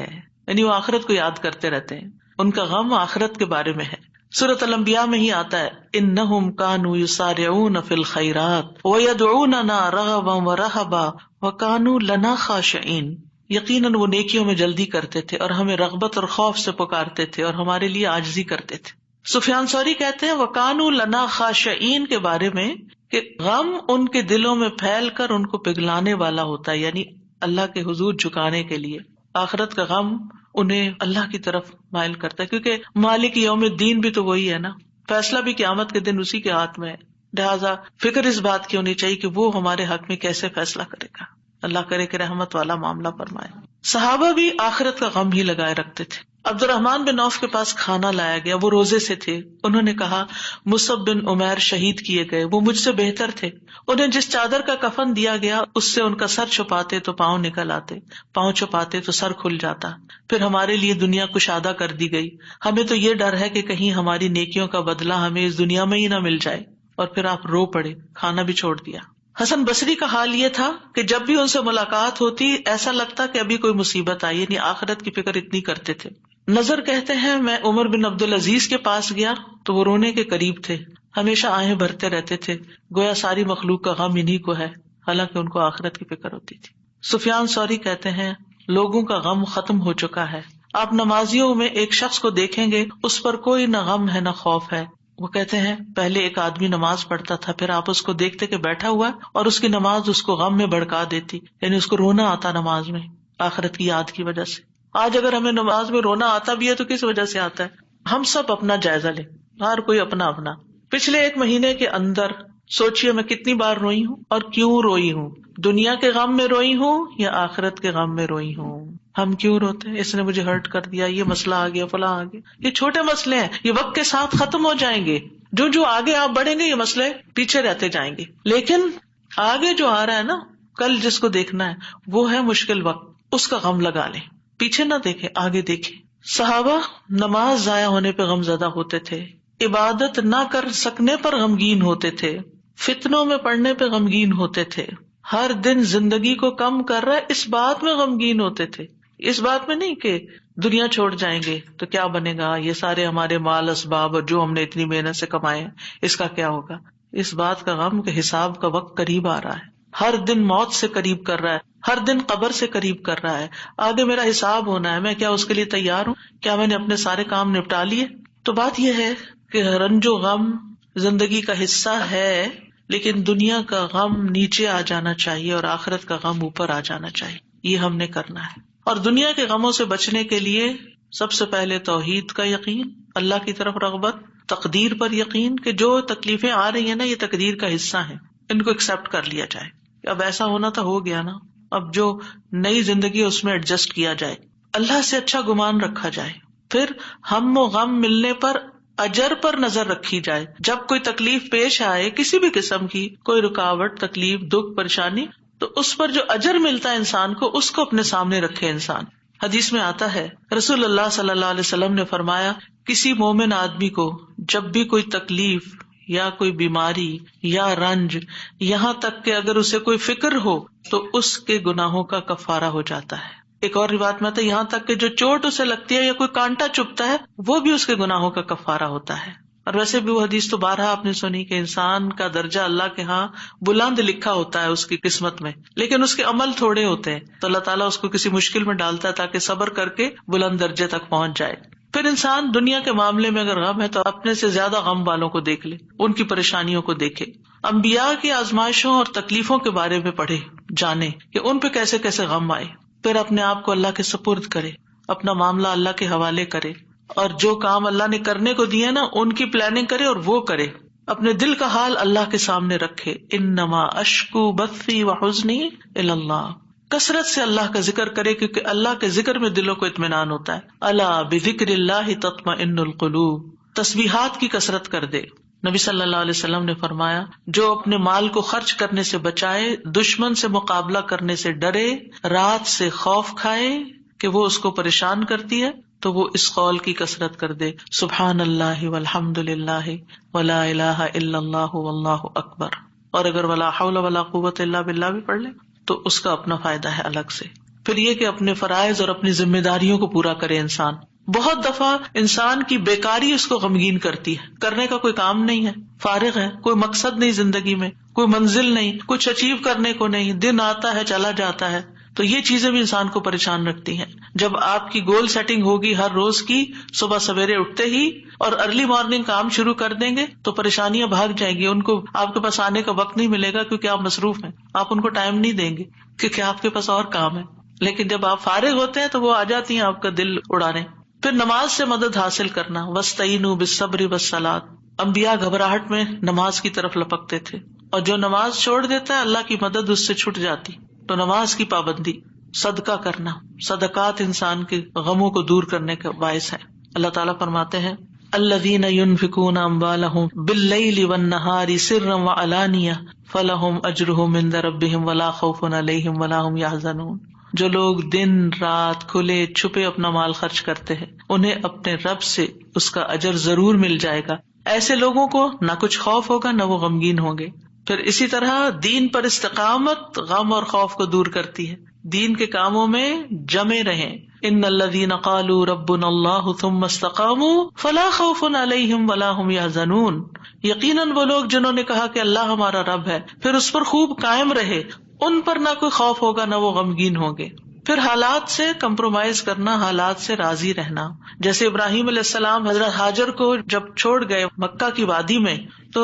Speaker 1: یعنی وہ آخرت کو یاد کرتے رہتے ہیں، ان کا غم آخرت کے بارے میں ہے۔ سورۃ الانبیاء میں ہی آتا ہے انہم کانوا یسارعون فی الخیرات ویدعوننا رغبا ورہبا وکانوا لنا خاشعین، یقیناً وہ نیکیوں میں جلدی کرتے تھے اور ہمیں رغبت اور خوف سے پکارتے تھے اور ہمارے لیے عاجزی کرتے تھے۔ سفیان ثوری کہتے ہیں وکانوا لنا خاشعین کے بارے میں کہ غم ان کے دلوں میں پھیل کر ان کو پگھلانے والا ہوتا ہے، یعنی اللہ کے حضور جھکانے کے لیے۔ آخرت کا غم انہیں اللہ کی طرف مائل کرتا ہے، کیونکہ مالک یوم الدین بھی تو وہی ہے نا، فیصلہ بھی قیامت کے دن اسی کے ہاتھ میں ہے، لہٰذا فکر اس بات کی ہونی چاہیے کہ وہ ہمارے حق میں کیسے فیصلہ کرے گا۔ اللہ کرے کہ رحمت والا معاملہ فرمائے۔ صحابہ بھی آخرت کا غم ہی لگائے رکھتے تھے۔ عبد الرحمن بن عوف کے پاس کھانا لایا گیا، وہ روزے سے تھے، انہوں نے کہا مصعب بن عمیر شہید کیے گئے، وہ مجھ سے بہتر تھے، انہیں جس چادر کا کفن دیا گیا اس سے ان کا سر چھپاتے تو پاؤں نکل آتے، پاؤں چھپاتے تو سر کھل جاتا، پھر ہمارے لیے دنیا کشادہ کر دی گئی، ہمیں تو یہ ڈر ہے کہ کہیں ہماری نیکیوں کا بدلہ ہمیں اس دنیا میں ہی نہ مل جائے، اور پھر آپ رو پڑے، کھانا بھی چھوڑ دیا۔ حسن بصری کا حال یہ تھا کہ جب بھی ان سے ملاقات ہوتی ایسا لگتا کہ ابھی کوئی مصیبت آئی، یعنی آخرت کی فکر اتنی کرتے تھے۔ نظر کہتے ہیں میں عمر بن عبدالعزیز کے پاس گیا تو وہ رونے کے قریب تھے، ہمیشہ آہیں بھرتے رہتے تھے، گویا ساری مخلوق کا غم انہی کو ہے، حالانکہ ان کو آخرت کی فکر ہوتی تھی۔ سفیان ثوری کہتے ہیں لوگوں کا غم ختم ہو چکا ہے، آپ نمازیوں میں ایک شخص کو دیکھیں گے اس پر کوئی نہ غم ہے نہ خوف ہے۔ وہ کہتے ہیں پہلے ایک آدمی نماز پڑھتا تھا، پھر آپ اس کو دیکھتے کہ بیٹھا ہوا ہے اور اس کی نماز اس کو غم میں بھڑکا دیتی، یعنی اس کو رونا آتا نماز میں آخرت کی یاد کی وجہ سے۔ آج اگر ہمیں نماز میں رونا آتا بھی ہے تو کس وجہ سے آتا ہے؟ ہم سب اپنا جائزہ لیں، ہر کوئی اپنا اپنا۔ پچھلے ایک مہینے کے اندر سوچئے میں کتنی بار روئی ہوں اور کیوں روئی ہوں، دنیا کے غم میں روئی ہوں یا آخرت کے غم میں روئی ہوں۔ ہم کیوں روتے ہیں؟ اس نے مجھے ہرٹ کر دیا، یہ مسئلہ آ گیا، فلاں آ گیا۔ یہ چھوٹے مسئلے ہیں، یہ وقت کے ساتھ ختم ہو جائیں گے، جو آگے آپ بڑھیں گے یہ مسئلے پیچھے رہتے جائیں گے، لیکن آگے جو آ رہا ہے نا، کل جس کو دیکھنا ہے وہ ہے مشکل وقت، اس کا غم لگا لیں، پیچھے نہ دیکھیں آگے دیکھیں۔ صحابہ نماز ضائع ہونے پہ غم زدہ ہوتے تھے، عبادت نہ کر سکنے پر غمگین ہوتے تھے، فتنوں میں پڑنے پہ غمگین ہوتے تھے، ہر دن زندگی کو کم کر رہا ہے اس بات میں غمگین ہوتے تھے، اس بات میں نہیں کہ دنیا چھوڑ جائیں گے تو کیا بنے گا، یہ سارے ہمارے مال اسباب اور جو ہم نے اتنی محنت سے کمائے ہیں اس کا کیا ہوگا۔ اس بات کا غم کہ حساب کا وقت قریب آ رہا ہے، ہر دن موت سے قریب کر رہا ہے، ہر دن قبر سے قریب کر رہا ہے، آگے میرا حساب ہونا ہے، میں کیا اس کے لیے تیار ہوں؟ کیا میں نے اپنے سارے کام نپٹا لیے؟ تو بات یہ ہے کہ رنج و غم زندگی کا حصہ ہے، لیکن دنیا کا غم نیچے آ جانا چاہیے اور آخرت کا غم اوپر آ جانا چاہیے، یہ ہم نے کرنا ہے۔ اور دنیا کے غموں سے بچنے کے لیے سب سے پہلے توحید کا یقین، اللہ کی طرف رغبت، تقدیر پر یقین کہ جو تکلیفیں آ رہی ہیں نا یہ تقدیر کا حصہ ہیں، ان کو ایکسپٹ کر لیا جائے، اب ایسا ہونا تو ہو گیا نا، اب جو نئی زندگی ہے اس میں ایڈجسٹ کیا جائے، اللہ سے اچھا گمان رکھا جائے، پھر ہم و غم ملنے پر اجر پر نظر رکھی جائے، جب کوئی تکلیف پیش آئے کسی بھی قسم کی، کوئی رکاوٹ، تکلیف، دکھ، پریشانی، تو اس پر جو اجر ملتا ہے انسان کو اس کو اپنے سامنے رکھے انسان۔ حدیث میں آتا ہے رسول اللہ صلی اللہ علیہ وسلم نے فرمایا کسی مومن آدمی کو جب بھی کوئی تکلیف یا کوئی بیماری یا رنج، یہاں تک کہ اگر اسے کوئی فکر ہو تو اس کے گناہوں کا کفارہ ہو جاتا ہے۔ ایک اور روایت میں آتا ہے یہاں تک کہ جو چوٹ اسے لگتی ہے یا کوئی کانٹا چبھتا ہے وہ بھی اس کے گناہوں کا کفارہ ہوتا ہے۔ اور ویسے بھی وہ حدیث تو بارہا آپ نے سنی کہ انسان کا درجہ اللہ کے ہاں بلند لکھا ہوتا ہے اس کی قسمت میں، لیکن اس کے عمل تھوڑے ہوتے ہیں، تو اللہ تعالیٰ اس کو کسی مشکل میں ڈالتا ہے تاکہ صبر کر کے بلند درجے تک پہنچ جائے۔ پھر انسان دنیا کے معاملے میں اگر غم ہے تو اپنے سے زیادہ غم والوں کو دیکھ لے، ان کی پریشانیوں کو دیکھے، انبیاء کی آزمائشوں اور تکلیفوں کے بارے میں پڑھے، جانے کہ ان پہ کیسے کیسے غم آئے، پھر اپنے آپ کو اللہ کے سپرد کرے، اپنا معاملہ اللہ کے حوالے کرے، اور جو کام اللہ نے کرنے کو دیے نا ان کی پلاننگ کرے اور وہ کرے، اپنے دل کا حال اللہ کے سامنے رکھے۔ انما اشکو بثی وحزنی الی اللہ، کثرت سے اللہ کا ذکر کرے کیونکہ اللہ کے ذکر میں دلوں کو اطمینان ہوتا ہے۔ الا بذکر اللہ تطمئن القلوب، تسبیحات کی کثرت کر دے۔ نبی صلی اللہ علیہ وسلم نے فرمایا جو اپنے مال کو خرچ کرنے سے بچائے، دشمن سے مقابلہ کرنے سے ڈرے، رات سے خوف کھائے کہ وہ اس کو پریشان کرتی ہے، تو وہ اس قول کی کثرت کر دے سبحان اللہ والحمد للہ ولا الہ الا اللہ واللہ اکبر، اور اگر ولا حول ولا قوت الا باللہ بھی پڑھ لے تو اس کا اپنا فائدہ ہے الگ سے۔ پھر یہ کہ اپنے فرائض اور اپنی ذمہ داریوں کو پورا کرے انسان۔ بہت دفعہ انسان کی بیکاری اس کو غمگین کرتی ہے، کرنے کا کوئی کام نہیں ہے، فارغ ہے، کوئی مقصد نہیں زندگی میں، کوئی منزل نہیں، کچھ اچیو کرنے کو نہیں، دن آتا ہے چلا جاتا ہے، تو یہ چیزیں بھی انسان کو پریشان رکھتی ہیں۔ جب آپ کی گول سیٹنگ ہوگی ہر روز کی، صبح سویرے اٹھتے ہی اور ارلی مارننگ کام شروع کر دیں گے تو پریشانیاں بھاگ جائیں گی، ان کو آپ کے پاس آنے کا وقت نہیں ملے گا کیونکہ آپ مصروف ہیں، آپ ان کو ٹائم نہیں دیں گے کیونکہ آپ کے پاس اور کام ہے۔ لیکن جب آپ فارغ ہوتے ہیں تو وہ آ جاتی ہیں آپ کا دل اڑانے۔ پھر نماز سے مدد حاصل کرنا، وَاسْتَعِينُوا بِالصَّبْرِ وَالصَّلَاةِ، انبیاء گھبراہٹ میں نماز کی طرف لپکتے تھے، اور جو نماز چھوڑ دیتا ہے اللہ کی مدد اس سے چھٹ جاتی۔ تو نماز کی پابندی، صدقہ کرنا، صدقات انسان کے غموں کو دور کرنے کا باعث ہے۔ اللہ تعالیٰ فرماتے ہیں الذین ينفقون اموالهم باللیل والنہار سرا وعلانیہ فلہم اجرہم عند ربہم ولا خوف علیہم ولا ہم یحزنون، جو لوگ دن رات کھلے چھپے اپنا مال خرچ کرتے ہیں انہیں اپنے رب سے اس کا اجر ضرور مل جائے گا، ایسے لوگوں کو نہ کچھ خوف ہوگا نہ وہ غمگین ہوں گے۔ پھر اسی طرح دین پر استقامت غم اور خوف کو دور کرتی ہے، دین کے کاموں میں جمے رہیں۔ ان الذین قالوا ربنا اللہ ثم استقاموا فلا خوف علیہم ولا هم یحزنون، یقیناً وہ لوگ جنہوں نے کہا کہ اللہ ہمارا رب ہے پھر اس پر خوب قائم رہے، ان پر نہ کوئی خوف ہوگا نہ وہ غمگین ہوں گے۔ پھر حالات سے کمپرومائز کرنا، حالات سے راضی رہنا، جیسے ابراہیم علیہ السلام حضرت ہاجر کو جب چھوڑ گئے مکہ کی وادی میں تو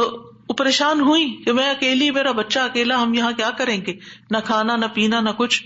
Speaker 1: وہ پریشان ہوئی کہ میں اکیلی، میرا بچہ اکیلا، ہم یہاں کیا کریں گے، نہ کھانا نہ پینا نہ کچھ۔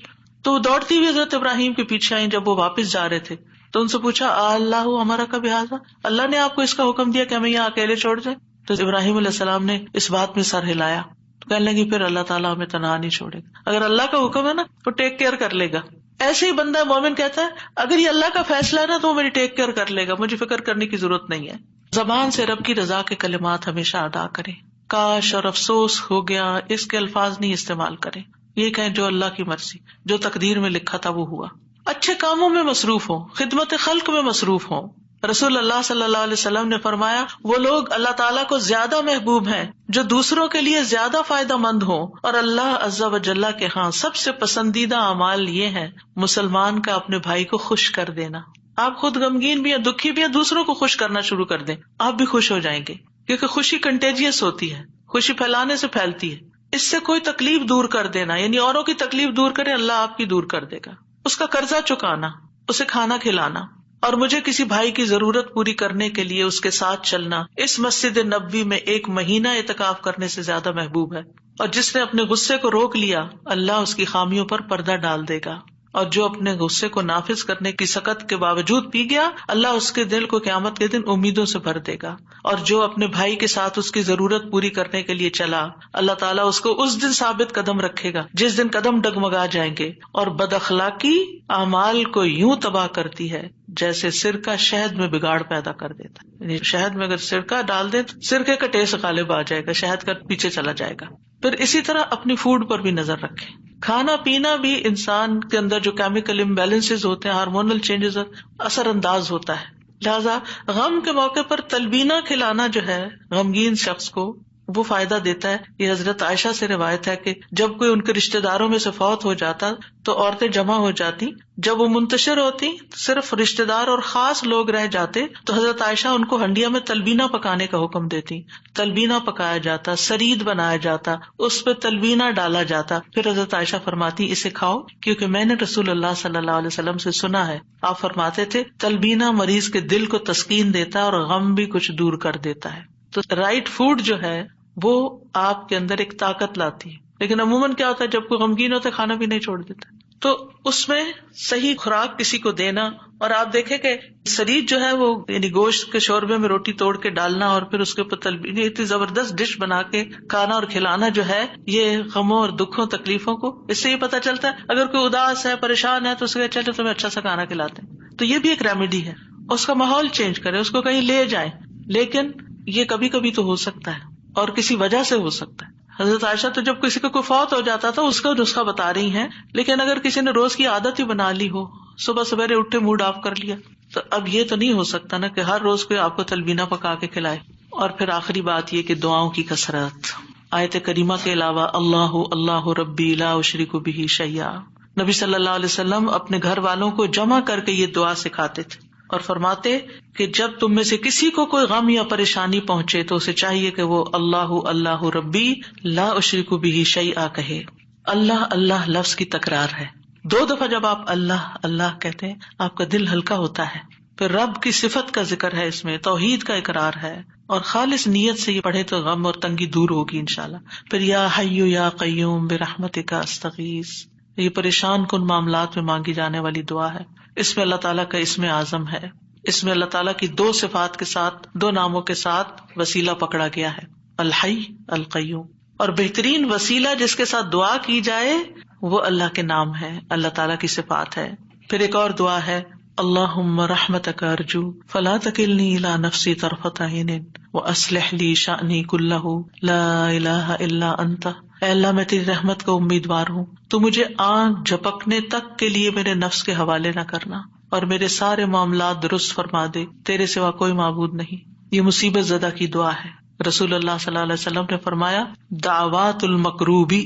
Speaker 1: تو دوڑتی ہوئی حضرت ابراہیم کے پیچھے آئیں جب وہ واپس جا رہے تھے تو ان سے پوچھا اللہ ہمارا کب حاضر، اللہ نے آپ کو اس کا حکم دیا کہ ہمیں یہاں اکیلے چھوڑ جائیں؟ تو ابراہیم علیہ السلام نے اس بات میں سر ہلایا، تو کہنے لگی پھر اللہ تعالیٰ ہمیں تنہا نہیں چھوڑے گا، اگر اللہ کا حکم ہے نا تو ٹیک کیئر کر لے گا۔ ایسے ہی بندہ مومن کہتا ہے اگر یہ اللہ کا فیصلہ ہے نا تو وہ میری ٹیک کیئر کر لے گا، مجھے فکر کرنے کی ضرورت نہیں ہے۔ زبان سے رب کی رضا کے کلمات ہمیشہ ادا کریں، کاش اور افسوس ہو گیا اس کے الفاظ نہیں استعمال کریں، یہ کہیں جو اللہ کی مرضی، جو تقدیر میں لکھا تھا وہ ہوا۔ اچھے کاموں میں مصروف ہوں، خدمت خلق میں مصروف ہوں۔ رسول اللہ صلی اللہ علیہ وسلم نے فرمایا وہ لوگ اللہ تعالیٰ کو زیادہ محبوب ہیں جو دوسروں کے لیے زیادہ فائدہ مند ہوں، اور اللہ عز و جل کے ہاں سب سے پسندیدہ اعمال یہ ہیں مسلمان کا اپنے بھائی کو خوش کر دینا۔ آپ خود غمگین بھی ہیں، دکھی بھی ہیں، دوسروں کو خوش کرنا شروع کر دیں، آپ بھی خوش ہو جائیں گے، کیونکہ خوشی کنٹیجیس ہوتی ہے، خوشی پھیلانے سے پھیلتی ہے۔ اس سے کوئی تکلیف دور کر دینا، یعنی اوروں کی تکلیف دور کرے، اللہ آپ کی دور کر دے گا۔ اس کا قرضہ چکانا، اسے کھانا کھلانا، اور مجھے کسی بھائی کی ضرورت پوری کرنے کے لیے اس کے ساتھ چلنا اس مسجد نبوی میں 1 مہینہ اعتکاف کرنے سے زیادہ محبوب ہے۔ اور جس نے اپنے غصے کو روک لیا اللہ اس کی خامیوں پر پردہ ڈال دے گا، اور جو اپنے غصے کو نافذ کرنے کی سخت کے باوجود پی گیا اللہ اس کے دل کو قیامت کے دن امیدوں سے بھر دے گا۔ اور جو اپنے بھائی کے ساتھ اس کی ضرورت پوری کرنے کے لیے چلا اللہ تعالیٰ اس کو اس دن ثابت قدم رکھے گا جس دن قدم ڈگمگا جائیں گے۔ اور بد اخلاقی اعمال کو یوں تباہ کرتی ہے جیسے سرکہ شہد میں بگاڑ پیدا کر دیتا ہے، یعنی شہد میں اگر سرکہ ڈال دیں تو سرکے کا ٹیسٹ غالب آ جائے گا، شہد کا پیچھے چلا جائے گا۔ پھر اسی طرح اپنی فوڈ پر بھی نظر رکھیں، کھانا پینا بھی انسان کے اندر جو کیمیکل امبیلنسز ہوتے ہیں، ہارمونل چینجز اثر انداز ہوتا ہے۔ لہذا غم کے موقع پر تلبینہ کھلانا جو ہے غمگین شخص کو وہ فائدہ دیتا ہے۔ یہ حضرت عائشہ سے روایت ہے کہ جب کوئی ان کے رشتہ داروں میں سے فوت ہو جاتا تو عورتیں جمع ہو جاتی، جب وہ منتشر ہوتی صرف رشتہ دار اور خاص لوگ رہ جاتے تو حضرت عائشہ ان کو ہنڈیا میں تلبینہ پکانے کا حکم دیتی، تلبینہ پکایا جاتا، سرید بنایا جاتا، اس پہ تلبینہ ڈالا جاتا، پھر حضرت عائشہ فرماتی اسے کھاؤ کیونکہ میں نے رسول اللہ صلی اللہ علیہ وسلم سے سنا ہے، آپ فرماتے تھے تلبینہ مریض کے دل کو تسکین دیتا ہے اور غم بھی کچھ دور کر دیتا ہے۔ تو رائٹ فوڈ جو ہے وہ آپ کے اندر ایک طاقت لاتی ہے، لیکن عموماً کیا ہوتا ہے جب کوئی غمگین ہوتا ہے کھانا بھی نہیں چھوڑ دیتا، تو اس میں صحیح خوراک کسی کو دینا۔ اور آپ دیکھیں کہ سرید جو ہے وہ یعنی گوشت کے شوربے میں روٹی توڑ کے ڈالنا اور پھر اس کے اوپر تلبینہ، اتنی زبردست ڈش بنا کے کھانا اور کھلانا جو ہے یہ غموں اور دکھوں تکلیفوں کو، اس سے یہ پتہ چلتا ہے اگر کوئی اداس ہے پریشان ہے تو اس کو چلو تمہیں اچھا سا کھانا کھلاتے ہیں، تو یہ بھی ایک ریمیڈی ہے۔ اس کا ماحول چینج کرے، اس کو کہیں لے جائیں، لیکن یہ کبھی کبھی تو ہو سکتا ہے اور کسی وجہ سے ہو سکتا ہے۔ حضرت عائشہ تو جب کسی کا کوئی فوت ہو جاتا تھا اس کا نسخہ بتا رہی ہیں، لیکن اگر کسی نے روز کی عادت ہی بنا لی ہو، صبح سویرے اٹھے موڈ آف کر لیا تو اب یہ تو نہیں ہو سکتا نا کہ ہر روز کوئی آپ کو تلبینہ پکا کے کھلائے. اور پھر آخری بات یہ کہ دعاؤں کی کثرت. آیت کریمہ کے علاوہ اللہ اللہ ربی لا اشرک بہ شیئا، نبی صلی اللہ علیہ وسلم اپنے گھر والوں کو جمع کر کے یہ دعا سکھاتے تھے اور فرماتے کہ جب تم میں سے کسی کو کوئی غم یا پریشانی پہنچے تو اسے چاہیے کہ وہ اللہ اللہ ربی لا اشرک بہ شیئا کہے. اللہ اللہ لفظ کی تکرار ہے. 2 دفعہ جب آپ اللہ اللہ کہتے ہیں آپ کا دل ہلکا ہوتا ہے. پھر رب کی صفت کا ذکر ہے، اس میں توحید کا اقرار ہے، اور خالص نیت سے یہ پڑھے تو غم اور تنگی دور ہوگی انشاءاللہ. پھر یا حی یا قیوم برحمتک استغیث، یہ پریشان کن معاملات میں مانگی جانے والی دعا ہے. اس میں اللہ تعالیٰ کا اسم اعظم ہے، اس میں اللہ تعالیٰ کی 2 صفات کے ساتھ 2 ناموں کے ساتھ وسیلہ پکڑا گیا ہے، الحی القیوم. اور بہترین وسیلہ جس کے ساتھ دعا کی جائے وہ اللہ کے نام ہے، اللہ تعالیٰ کی صفات ہے. پھر ایک اور دعا ہے اللہم رحمتک ارجو فلا تکلنی الی نفسی طرفۃ عین واصلح لی شأنی کلہ لا الہ الا انت. اے اللہ میں تیری رحمت کا امیدوار ہوں، تو مجھے آنکھ جھپکنے تک کے لیے میرے نفس کے حوالے نہ کرنا اور میرے سارے معاملات درست فرما دے، تیرے سوا کوئی معبود نہیں. یہ مصیبت زدہ کی دعا ہے. رسول اللہ صلی اللہ علیہ وسلم نے فرمایا دعوات المکروبی،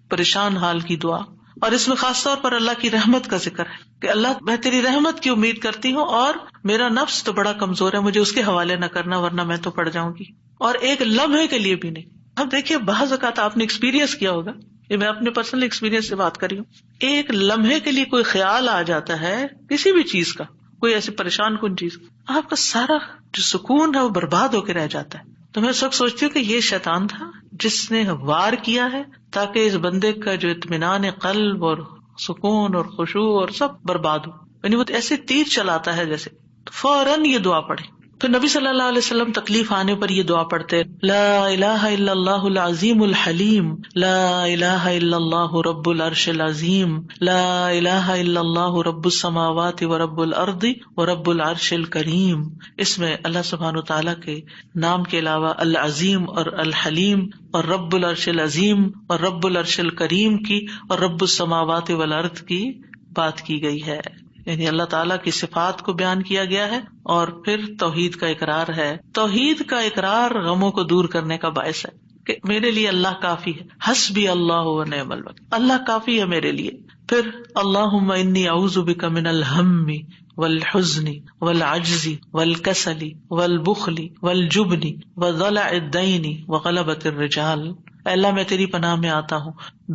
Speaker 1: پریشان حال کی دعا. اور اس میں خاص طور پر اللہ کی رحمت کا ذکر ہے کہ اللہ میں تیری رحمت کی امید کرتی ہوں اور میرا نفس تو بڑا کمزور ہے، مجھے اس کے حوالے نہ کرنا ورنہ میں تو پڑ جاؤں گی. اور ایک لمحے کے لیے بھی نہیں. اب دیکھیے بعض اوقات آپ نے ایکسپیرینس کیا ہوگا، یہ میں اپنے پرسنل ایکسپیرینس سے بات کر رہی ہوں. ایک لمحے کے لیے کوئی خیال آ جاتا ہے کسی بھی چیز کا، کوئی ایسی پریشان کن چیز، آپ کا سارا جو سکون ہے وہ برباد ہو کے رہ جاتا ہے. تو میں اس وقت سوچتی ہوں کہ یہ شیطان تھا جس نے وار کیا ہے تاکہ اس بندے کا جو اطمینان قلب اور سکون اور خشوع اور سب برباد ہو. یعنی وہ ایسے تیر چلاتا ہے جیسے. فوراً یہ دعا پڑھے. پھر نبی صلی اللہ علیہ وسلم تکلیف آنے پر یہ دعا پڑھتے لا الہ الا اللہ العظیم الحلیم لا الہ الا اللہ رب العرش العظیم لا الہ الا اللہ رب السماوات ورب الارض ورب العرش الکریم. اس میں اللہ سبحانہ تعالیٰ کے نام کے علاوہ العظیم اور الحلیم اور رب العرش العظیم اور رب العرش الکریم کی اور رب السماوات والارض کی بات کی گئی ہے. یعنی اللہ تعالیٰ کی صفات کو بیان کیا گیا ہے اور پھر توحید کا اقرار ہے. توحید کا اقرار غموں کو دور کرنے کا باعث ہے کہ میرے لیے اللہ کافی ہے، حسبی اللہ و نعم الوکیل، اللہ کافی ہے میرے لیے. پھر اللہم انی اعوذ بک من الہم والحزن والعجز والکسل والبخل والجبن وضلع الدین وغلبۃ الرجال. اے اللہ میں تیری پناہ میں آتا ہوں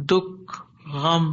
Speaker 1: دکھ، غم،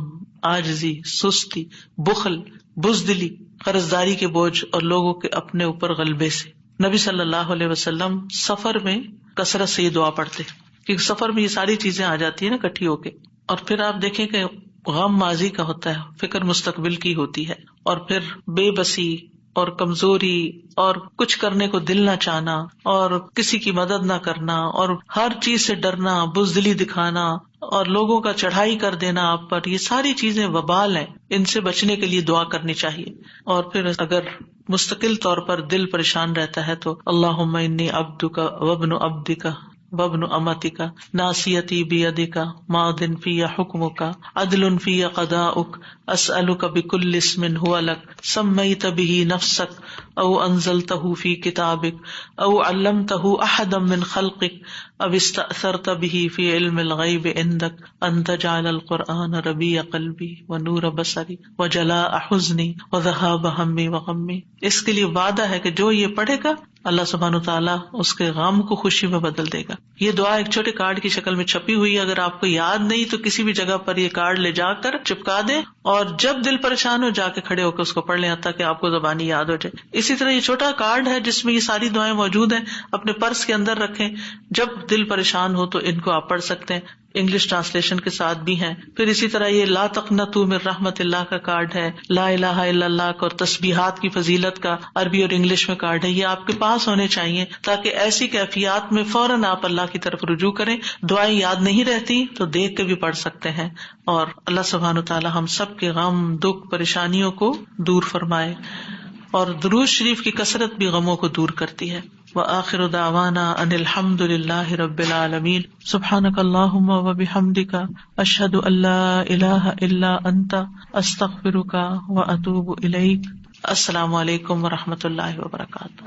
Speaker 1: عاجزی، سستی، بخل، بزدلی، قرضداری کے بوجھ اور لوگوں کے اپنے اوپر غلبے سے. نبی صلی اللہ علیہ وسلم سفر میں کثرت سے یہ دعا پڑھتے کیونکہ سفر میں یہ ساری چیزیں آ جاتی ہیں نا اکٹھی ہو کے. اور پھر آپ دیکھیں کہ غم ماضی کا ہوتا ہے، فکر مستقبل کی ہوتی ہے، اور پھر بے بسی اور کمزوری اور کچھ کرنے کو دل نہ چاہنا اور کسی کی مدد نہ کرنا اور ہر چیز سے ڈرنا، بزدلی دکھانا اور لوگوں کا چڑھائی کر دینا آپ پر، یہ ساری چیزیں وبال ہیں. ان سے بچنے کے لیے دعا کرنی چاہیے. اور پھر اگر مستقل طور پر دل پریشان رہتا ہے تو اللہم انی عبدک وابن عبدک وابن امتک ناصیتی بیدک ماض فی حکمک عدل فی قضاؤک اسألک بکل اسم هو لک سمیت بہ نفسک او انزلتہ فی کتابک او علمتہ احدا من خلقک او استأثرت بہ فی علم الغیب عندک ان تجعل القرآن ربیع قلبی ونور بصری وجلاء حزنی وذہاب ہمی وغمی. اس کے لیے وعدہ ہے کہ جو یہ پڑھے گا اللہ سبحانہ تعالیٰ اس کے غم کو خوشی میں بدل دے گا. یہ دعا ایک چھوٹے کارڈ کی شکل میں چھپی ہوئی ہے، اگر آپ کو یاد نہیں تو کسی بھی جگہ پر یہ کارڈ لے جا کر چپکا دیں اور جب دل پریشان ہو جا کے کھڑے ہو کے اس کو پڑھ لیں تاکہ آپ کو زبانی یاد ہو جائے. اسی طرح یہ چھوٹا کارڈ ہے جس میں یہ ساری دعائیں موجود ہیں، اپنے پرس کے اندر رکھیں، جب دل پریشان ہو تو ان کو آپ پڑھ سکتے ہیں. انگلش ٹرانسلیشن کے ساتھ بھی ہیں. پھر اسی طرح یہ لا تقنطوا من رحمت اللہ کا کارڈ ہے، لا الہ الا اللہ اور تسبیحات کی فضیلت کا عربی اور انگلش میں کارڈ ہے. یہ آپ کے پاس ہونے چاہیے تاکہ ایسی کیفیات میں فوراً آپ اللہ کی طرف رجوع کریں. دعائیں یاد نہیں رہتی تو دیکھ کے بھی پڑھ سکتے ہیں. اور اللہ سبحانہ وتعالی ہم سب کے غم، دکھ، پریشانیوں کو دور فرمائے. اور درود شریف کی کثرت بھی غموں کو دور کرتی ہے. وآخر دعوانا ان الحمد للہ رب العالمین. سبحانک اللہم وبحمدک اشہد ان لا الہ الا انت استغفرک واتوب الیک. السلام علیکم ورحمۃ اللہ وبرکاتہ.